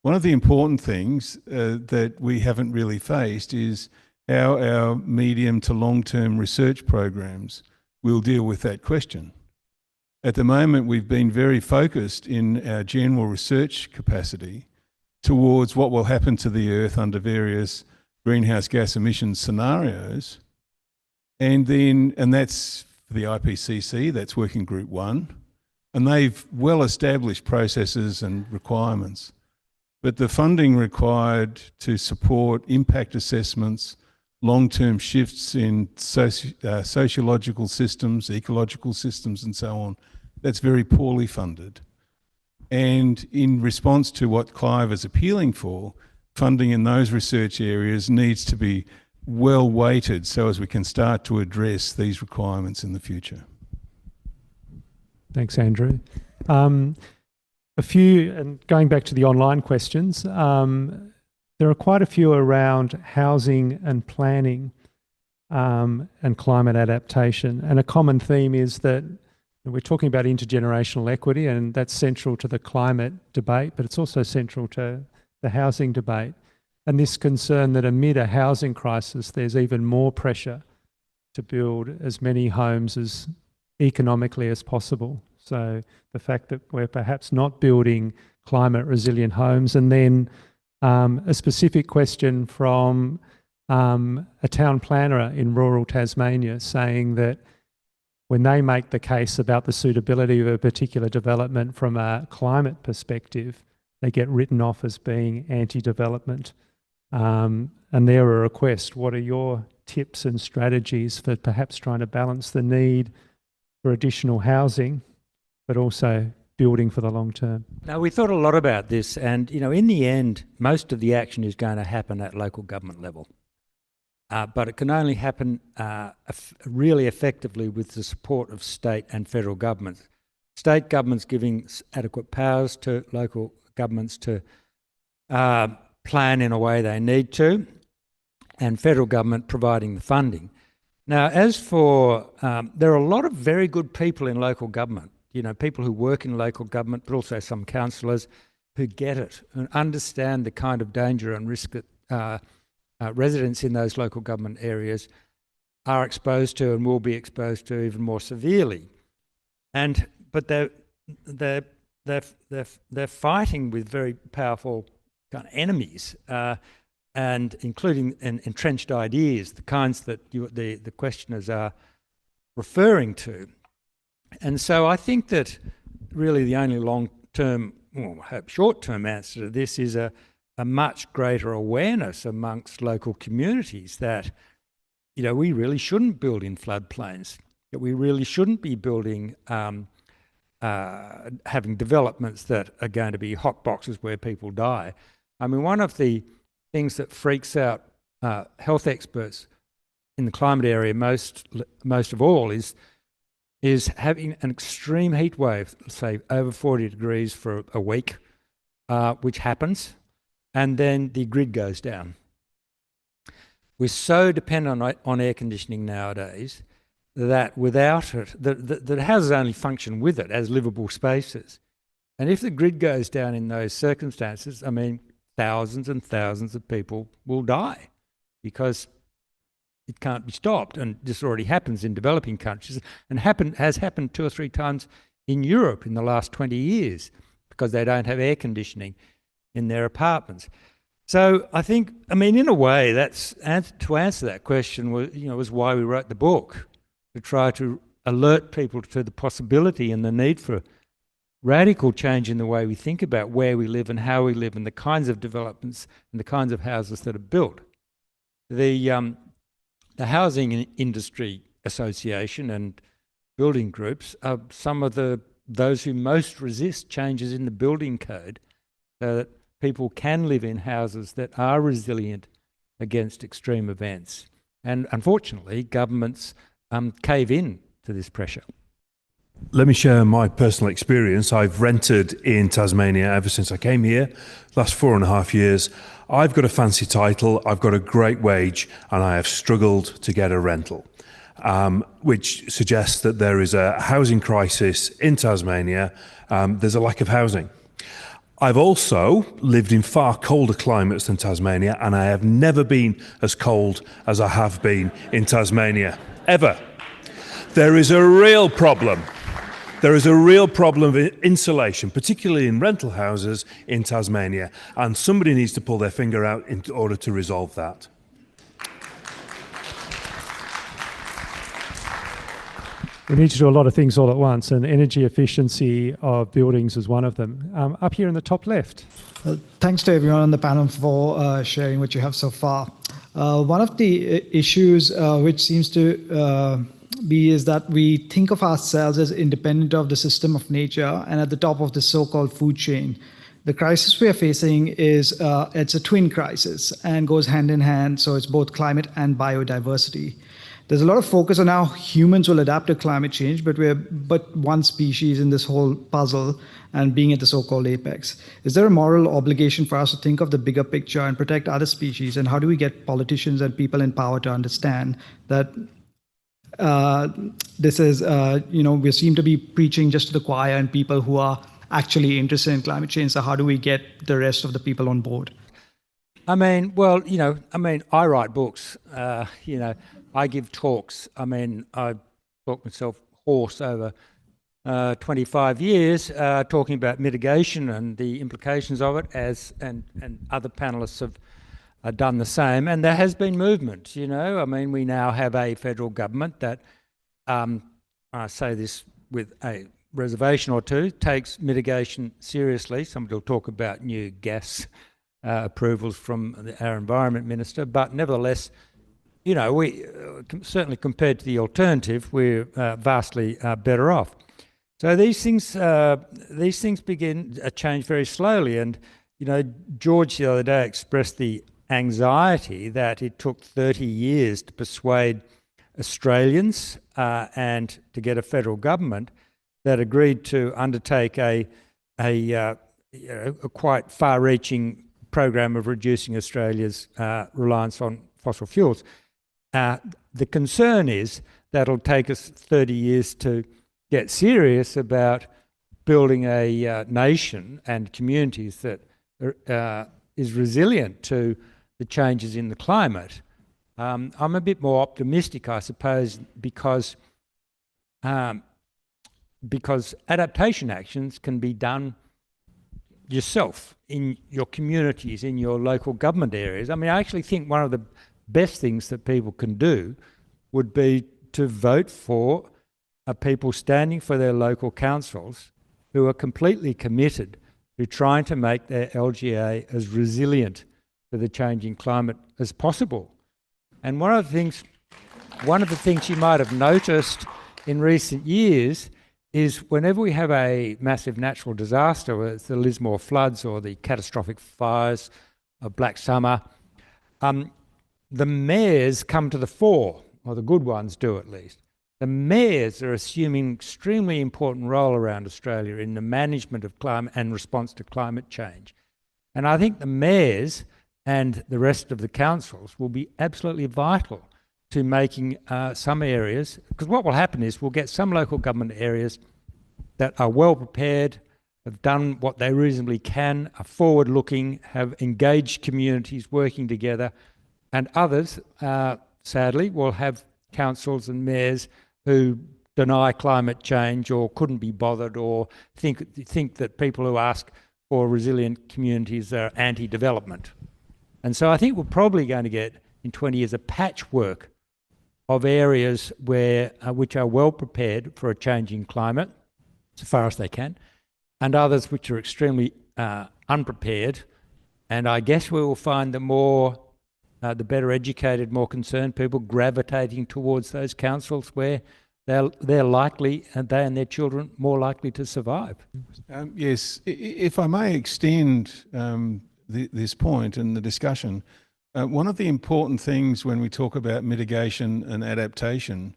One of the important things that we haven't really faced is how our medium to long-term research programs will deal with that question. At the moment, we've been very focused in our general research capacity towards what will happen to the Earth under various greenhouse gas emissions scenarios. And that's for the IPCC, that's Working Group 1, and they've well-established processes and requirements. But the funding required to support impact assessments, long-term shifts in sociological systems, ecological systems and so on, that's very poorly funded. And in response to what Clive is appealing for, funding in those research areas needs to be well weighted so as we can start to address these requirements in the future.
Thanks, Andrew. A few, and going back to the online questions, there are quite a few around housing and planning and climate adaptation. And a common theme is that we're talking about intergenerational equity, and that's central to the climate debate, but it's also central to the housing debate. And this concern that amid a housing crisis, there's even more pressure to build as many homes as economically as possible. So the fact that we're perhaps not building climate resilient homes. And then a specific question from a town planner in rural Tasmania saying that when they make the case about the suitability of a particular development from a climate perspective, they get written off as being anti-development. And they're a request. What are your tips and strategies for perhaps trying to balance the need for additional housing, but also building for the long term?
Now, we thought a lot about this, and in the end, most of the action is going to happen at local government level. But it can only happen really effectively with the support of state and federal governments. State governments giving adequate powers to local governments to plan in a way they need to, and federal government providing the funding. Now, as for, there are a lot of very good people in local government, people who work in local government, but also some councillors who get it and understand the kind of danger and risk that residents in those local government areas are exposed to and will be exposed to even more severely. But they're fighting with very powerful kind of enemies, and including entrenched ideas, the kinds that the questioners are referring to. And so I think that really the only long-term, well, I hope short-term answer to this is a much greater awareness amongst local communities that, we really shouldn't build in floodplains, that we really shouldn't be building, having developments that are going to be hot boxes where people die. I mean, one of the things that freaks out health experts in the climate area most of all is having an extreme heat wave, say over 40 degrees for a week, which happens, and then the grid goes down. We're so dependent on air conditioning nowadays that without it, that houses only function with it as livable spaces. And if the grid goes down in those circumstances, I mean, thousands and thousands of people will die because it can't be stopped. And this already happens in developing countries and has happened 2 or 3 times in Europe in the last 20 years because they don't have air conditioning in their apartments. So I think, in a way, to answer that question was why we wrote the book, to try to alert people to the possibility and the need for radical change in the way we think about where we live and how we live and the kinds of developments and the kinds of houses that are built. Now, the Housing Industry Association and building groups are some of those who most resist changes in the building code so that people can live in houses that are resilient against extreme events. And unfortunately, governments cave in to this pressure.
Let me share my personal experience. I've rented in Tasmania ever since I came here, last 4.5 years. I've got a fancy title, I've got a great wage, and I have struggled to get a rental, which suggests that there is a housing crisis in Tasmania. There's a lack of housing. I've also lived in far colder climates than Tasmania, and I have never been as cold as I have been in Tasmania, ever. There is a real problem. There is a real problem of insulation, particularly in rental houses in Tasmania, and somebody needs to pull their finger out in order to resolve that.
We need to do a lot of things all at once, and energy efficiency of buildings is one of them. Up here in the top left.
Thanks to everyone on the panel for sharing what you have so far. One of the issues which seems to is that we think of ourselves as independent of the system of nature and at the top of the so-called food chain. The crisis we are facing is it's a twin crisis and goes hand in hand, so it's both climate and biodiversity. There's a lot of focus on how humans will adapt to climate change, but we're but one species in this whole puzzle and being at the so-called apex. Is there a moral obligation for us to think of the bigger picture and protect other species? And how do we get politicians and people in power to understand that this is, we seem to be preaching just to the choir and people who are actually interested in climate change. So how do we get the rest of the people on board?
I write books, I give talks. I taught myself hoarse over 25 years, talking about mitigation and the implications of it, and other panelists have done the same. And there has been movement, we now have a federal government that, I say this with a reservation or two, takes mitigation seriously. Somebody will talk about new gas approvals from our Environment Minister, but nevertheless, we certainly compared to the alternative, we're vastly better off. So these things begin to change very slowly. And George the other day expressed the anxiety that it took 30 years to persuade Australians and to get a federal government that agreed to undertake a quite far-reaching program of reducing Australia's reliance on fossil fuels. The concern is that it'll take us 30 years to get serious about building a nation and communities that is resilient to the changes in the climate. I'm a bit more optimistic, I suppose, because adaptation actions can be done yourself in your communities, in your local government areas. I actually think one of the best things that people can do would be to vote for people standing for their local councils who are completely committed to trying to make their LGA as resilient to the changing climate as possible. And one of the things you might have noticed in recent years is whenever we have a massive natural disaster, whether it's the Lismore floods or the catastrophic fires of Black Summer, the mayors come to the fore, or the good ones do at least. The mayors are assuming an extremely important role around Australia in the management of climate and response to climate change. And I think the mayors and the rest of the councils will be absolutely vital to making some areas, because what will happen is we'll get some local government areas that are well prepared, have done what they reasonably can, are forward-looking, have engaged communities working together, and others, sadly, will have councils and mayors who deny climate change or couldn't be bothered or think that people who ask for resilient communities are anti-development. And so I think we're probably going to get, in 20 years, a patchwork of areas which are well prepared for a changing climate, so far as they can, and others which are extremely unprepared. And I guess we will find the more the better educated, more concerned people gravitating towards those councils where they're likely, and they and their children more likely to survive.
Yes, if I may extend this point in the discussion, one of the important things when we talk about mitigation and adaptation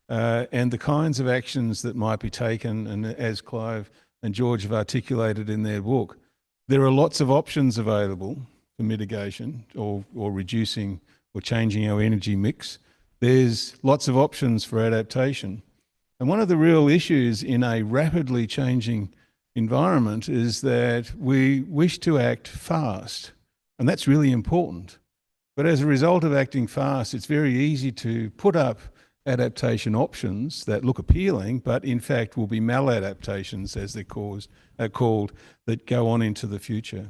and the kinds of actions that might be taken, and as Clive and George have articulated in their book, there are lots of options available for mitigation or reducing or changing our energy mix. There's lots of options for adaptation. And one of the real issues in a rapidly changing environment is that we wish to act fast, and that's really important. But as a result of acting fast, it's very easy to put up adaptation options that look appealing, but in fact will be maladaptations, as they're called, that go on into the future.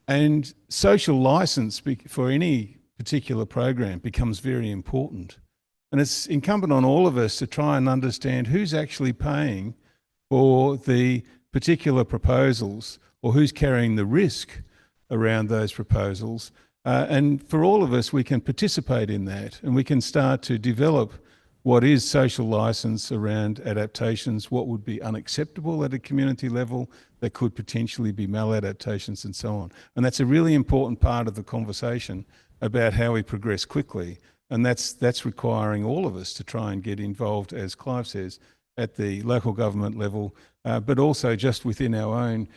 And social license for any particular program becomes very important. And it's incumbent on all of us to try and understand who's actually paying for the particular proposals or who's carrying the risk around those proposals. And for all of us, we can participate in that, and we can start to develop what is social license around adaptations, what would be unacceptable at a community level that could potentially be maladaptations and so on. And that's a really important part of the conversation about how we progress quickly. And that's requiring all of us to try and get involved, as Clive says, at the local government level, but also just within our own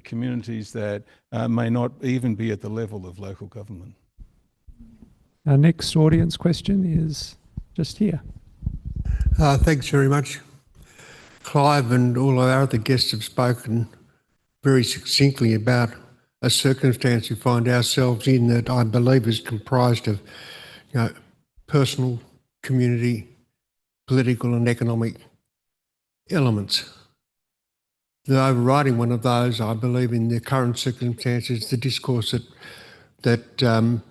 communities that may not even be at the level of local government.
Our next audience question is just here.
Thanks very much. Clive and all of our other guests have spoken very succinctly about a circumstance we find ourselves in that I believe is comprised of, personal, community, political and economic elements. The overriding one of those, I believe, in the current circumstances, the discourse that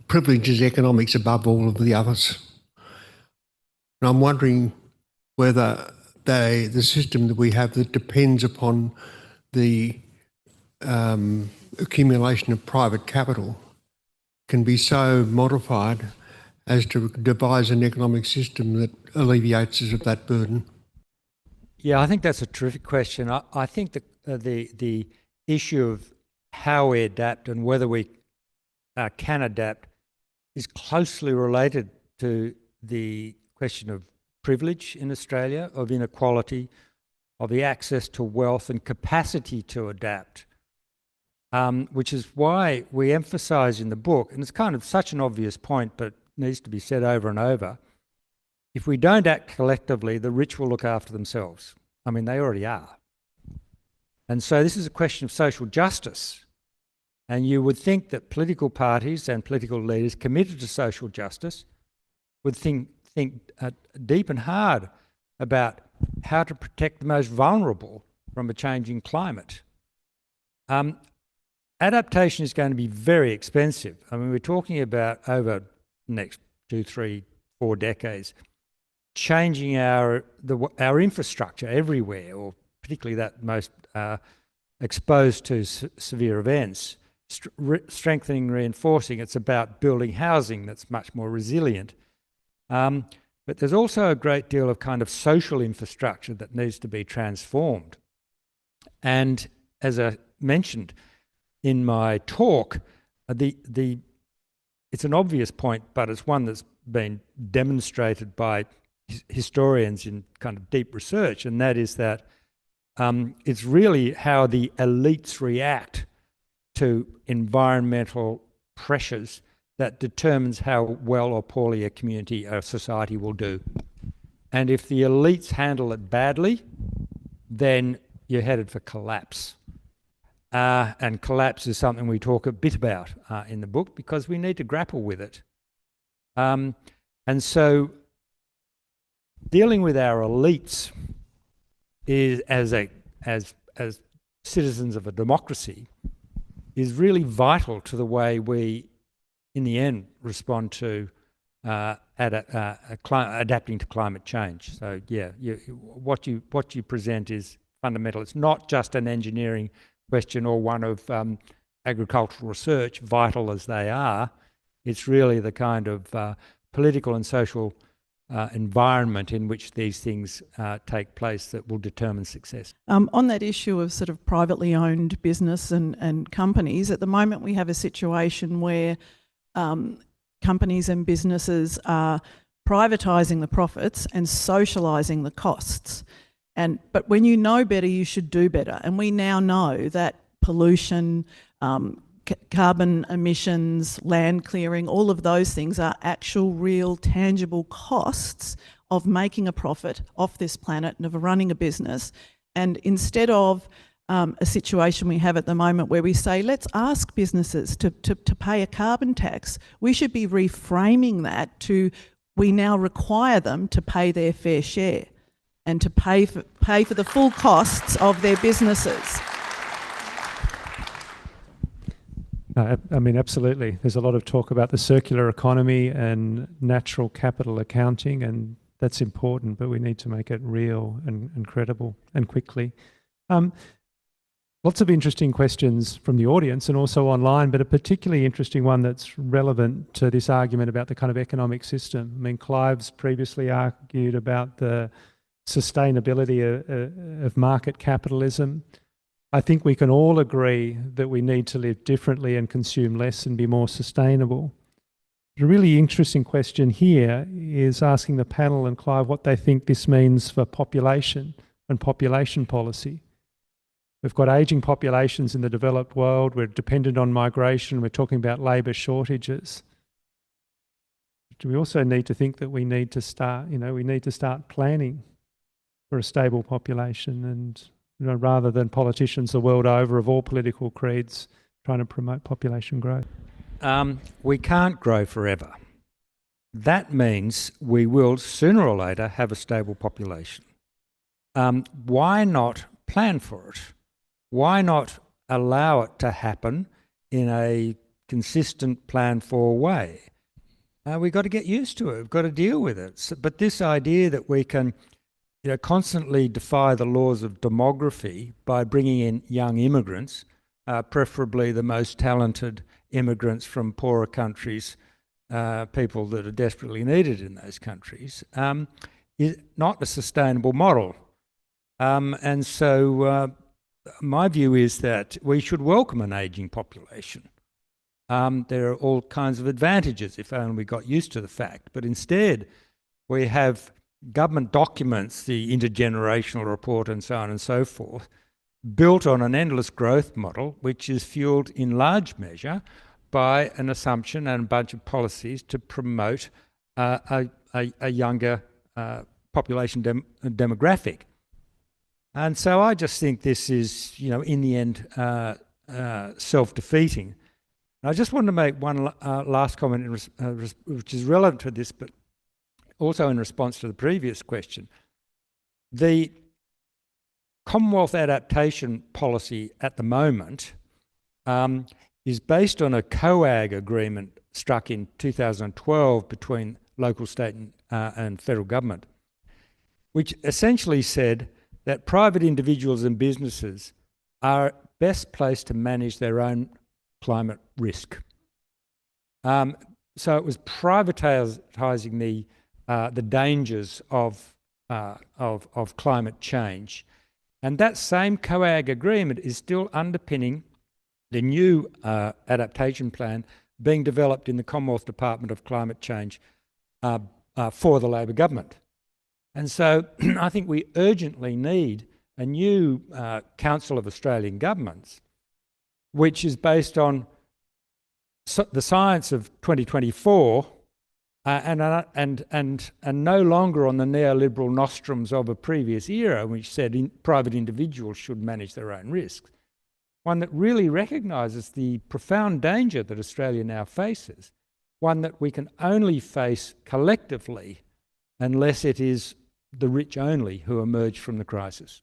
privileges economics above all of the others. And I'm wondering whether the system that we have that depends upon the accumulation of private capital can be so modified as to devise an economic system that alleviates us of that burden.
Yeah, I think that's a terrific question. I think the issue of how we adapt and whether we can adapt is closely related to the question of privilege in Australia, of inequality, of the access to wealth and capacity to adapt, which is why we emphasise in the book, and it's kind of such an obvious point, but needs to be said over and over, if we don't act collectively, the rich will look after themselves. I mean, they already are. And so this is a question of social justice. And you would think that political parties and political leaders committed to social justice would think deep and hard about how to protect the most vulnerable from a changing climate. Adaptation is going to be very expensive. I mean, we're talking about over the next 2, 3, 4 decades, changing our infrastructure everywhere, or particularly that most exposed to severe events, strengthening, reinforcing. It's about building housing that's much more resilient. But there's also a great deal of kind of social infrastructure that needs to be transformed. And as I mentioned in my talk, it's an obvious point, but it's one that's been demonstrated by historians in kind of deep research, and that is that it's really how the elites react to environmental pressures that determines how well or poorly a community or society will do. And if the elites handle it badly, then you're headed for collapse. And collapse is something we talk a bit about in the book because we need to grapple with it. And so dealing with our elites is as citizens of a democracy is really vital to the way we, in the end, respond to adapting to climate change. So yeah, what you present is fundamental. It's not just an engineering question or one of agricultural research, vital as they are. It's really the kind of political and social environment in which these things take place that will determine success.
On that issue of sort of privately owned business and companies, at the moment we have a situation where companies and businesses are privatising the profits and socialising the costs. But when you know better, you should do better. And we now know that pollution, carbon emissions, land clearing, all of those things are actual, real, tangible costs of making a profit off this planet and of running a business. And instead of a situation we have at the moment where we say, let's ask businesses to pay a carbon tax, we should be reframing that to, we now require them to pay their fair share and to pay for the full costs of their businesses.
I mean, absolutely. There's a lot of talk about the circular economy and natural capital accounting, and that's important, but we need to make it real and credible and quickly. Lots of interesting questions from the audience and also online, but a particularly interesting one that's relevant to this argument about the kind of economic system. I mean, Clive's previously argued about the sustainability of market capitalism. I think we can all agree that we need to live differently and consume less and be more sustainable. The really interesting question here is asking the panel and Clive what they think this means for population and population policy. We've got ageing populations in the developed world, we're dependent on migration, we're talking about labour shortages. Do we also need to think that we need to start, we need to start planning for a stable population and, rather than politicians the world over of all political creeds trying to promote population growth?
We can't grow forever. That means we will sooner or later have a stable population. Why not plan for it? Why not allow it to happen in a consistent, planned-for way? We've got to get used to it. We've got to deal with it. But this idea that we can constantly defy the laws of demography by bringing in young immigrants, preferably the most talented immigrants from poorer countries, people that are desperately needed in those countries, is not a sustainable model. And so my view is that we should welcome an ageing population. There are all kinds of advantages if only we got used to the fact. But instead, we have government documents, the intergenerational report and so on and so forth, built on an endless growth model, which is fueled in large measure by an assumption and a bunch of policies to promote a younger population demographic. And so I just think this is, in the end, self-defeating. And I just want to make one last comment, which is relevant to this, but also in response to the previous question. The Commonwealth adaptation policy at the moment is based on a COAG agreement struck in 2012 between local, state and federal government, which essentially said that private individuals and businesses are best placed to manage their own climate risk. So it was privatising the dangers of climate change. And that same COAG agreement is still underpinning the new adaptation plan being developed in the Commonwealth Department of Climate Change for the Labor government. And so I think we urgently need a new Council of Australian Governments, which is based on the science of 2024 and no longer on the neoliberal nostrums of a previous era, which said private individuals should manage their own risks. One that really recognises the profound danger that Australia now faces, one that we can only face collectively unless it is the rich only who emerge from the crisis.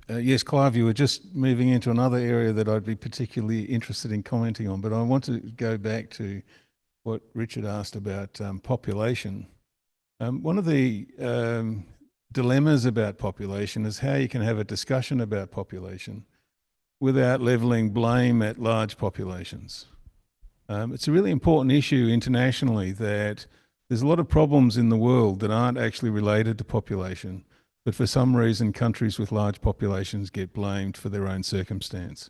Yes, Clive, you were just moving into another area that I'd be particularly interested in commenting on, but I want to go back to what Richard asked about population. One of the dilemmas about population is how you can have a discussion about population without levelling blame at large populations. It's a really important issue internationally that there's a lot of problems in the world that aren't actually related to population, but for some reason countries with large populations get blamed for their own circumstance.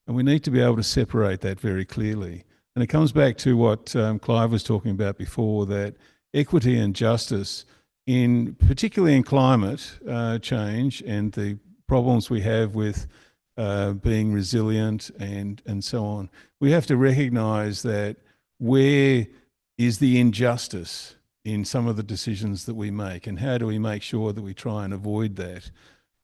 And we need to be able to separate that very clearly. And it comes back to what Clive was talking about before, that equity and justice, particularly in climate change and the problems we have with being resilient and so on, we have to recognise that where is the injustice in some of the decisions that we make, and how do we make sure that we try and avoid that?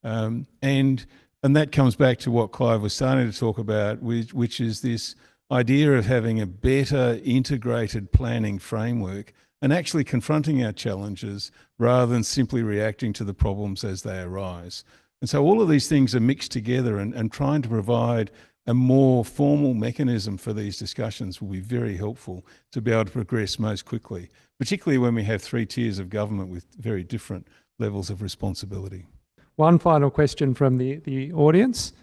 And that comes back to what Clive was starting to talk about, which is this idea of having a better integrated planning framework and actually confronting our challenges rather than simply reacting to the problems as they arise. And so all of these things are mixed together, and trying to provide a more formal mechanism for these discussions will be very helpful to be able to progress most quickly, particularly when we have 3 tiers of government with very different levels of responsibility.
One final question from the audience.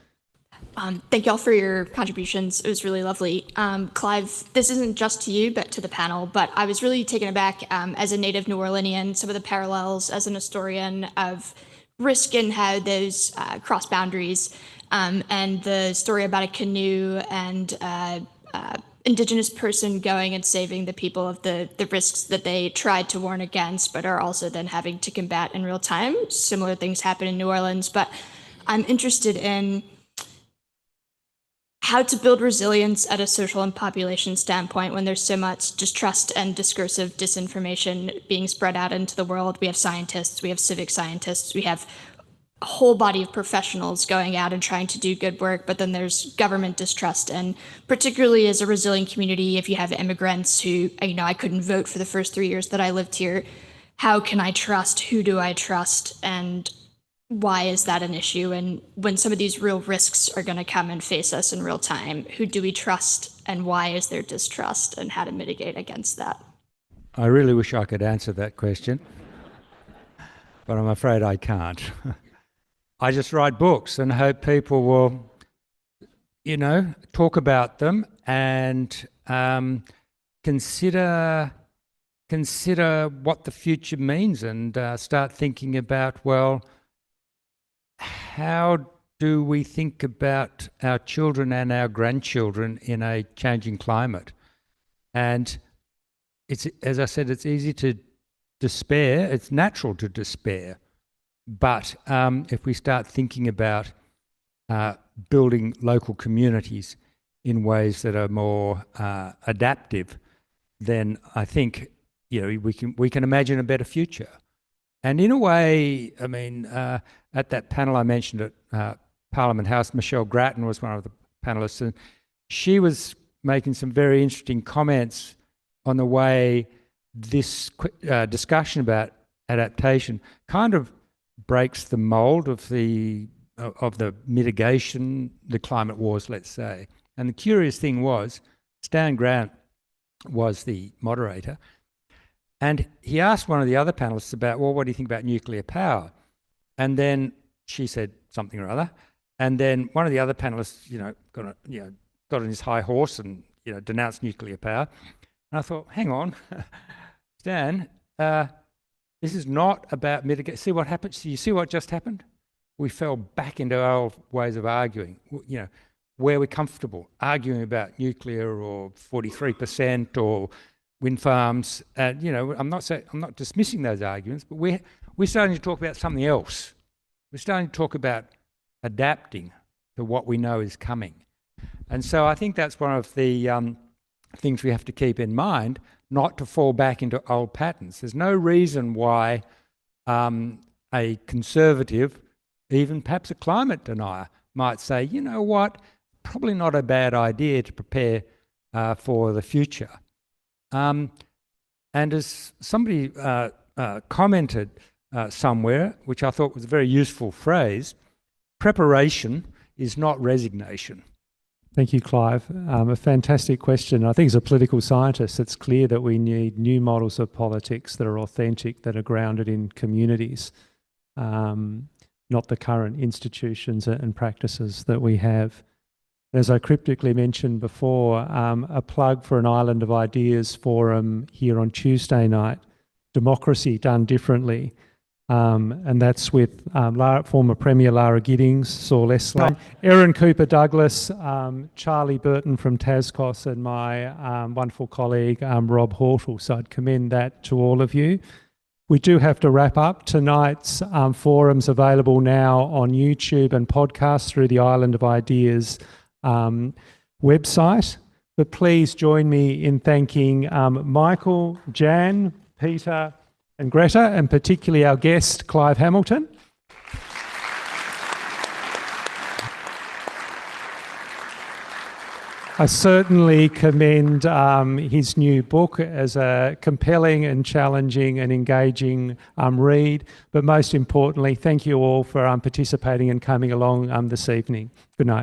Thank you all for your contributions. It was really lovely. Clive, this isn't just to you, but to the panel, but I was really taken aback as a native New Orleanian, some of the parallels as an historian of risk and how those cross boundaries, and the story about a canoe and Indigenous person going and saving the people of the risks that they tried to warn against, but are also then having to combat in real time. Similar things happen in New Orleans, but I'm interested in how to build resilience at a social and population standpoint when there's so much distrust and discursive disinformation being spread out into the world. We have scientists, we have civic scientists, we have a whole body of professionals going out and trying to do good work, but then there's government distrust. And particularly as a resilient community, if you have immigrants who, I couldn't vote for the first 3 years that I lived here, how can I trust? Who do I trust? And why is that an issue? And when some of these real risks are going to come and face us in real time, who do we trust and why is there distrust, and how to mitigate against that?
I really wish I could answer that question, but I'm afraid I can't. I just write books and hope people will, talk about them and consider what the future means, and start thinking about, well, how do we think about our children and our grandchildren in a changing climate? And it's, as I said, it's easy to despair. It's natural to despair. But if we start thinking about building local communities in ways that are more adaptive, then I think we can imagine a better future. And in a way, at that panel I mentioned at Parliament House, Michelle Grattan was one of the panellists, and she was making some very interesting comments on the way this discussion about adaptation kind of breaks the mold of the mitigation, the climate wars, let's say. And the curious thing was, Stan Grant was the moderator, and he asked one of the other panelists about, well, what do you think about nuclear power? And then she said something or other, and then one of the other panelists, got on his high horse and denounced nuclear power. And I thought, hang on, Stan, this is not about mitigation. See what happened? You see what just happened? We fell back into our old ways of arguing. Where we're comfortable, arguing about nuclear or 43% or wind farms. And I'm not dismissing those arguments, but we're starting to talk about something else. We're starting to talk about adapting to what we know is coming. And so I think that's one of the things we have to keep in mind, not to fall back into old patterns. There's no reason why a conservative, even perhaps a climate denier, might say, you know what, probably not a bad idea to prepare for the future. And as somebody commented somewhere, which I thought was a very useful phrase, preparation is not resignation.
Thank you, Clive. A fantastic question. I think as a political scientist, it's clear that we need new models of politics that are authentic, that are grounded in communities, not the current institutions and practices that we have. As I cryptically mentioned before, a plug for an Island of Ideas forum here on Tuesday night, Democracy Done Differently. And that's with former Premier Lara Giddings, Saul Esler, Erin Cooper-Douglas, Charlie Burton from TASCOS, and my wonderful colleague Rob Hortle. So I'd commend that to all of you. We do have to wrap up. Tonight's forum's available now on YouTube and podcast through the Island of Ideas website. But please join me in thanking Michael, Jan, Peter and Greta, and particularly our guest, Clive Hamilton. I certainly commend his new book as a compelling and challenging and engaging read. But most importantly, thank you all for participating and coming along this evening. Good night.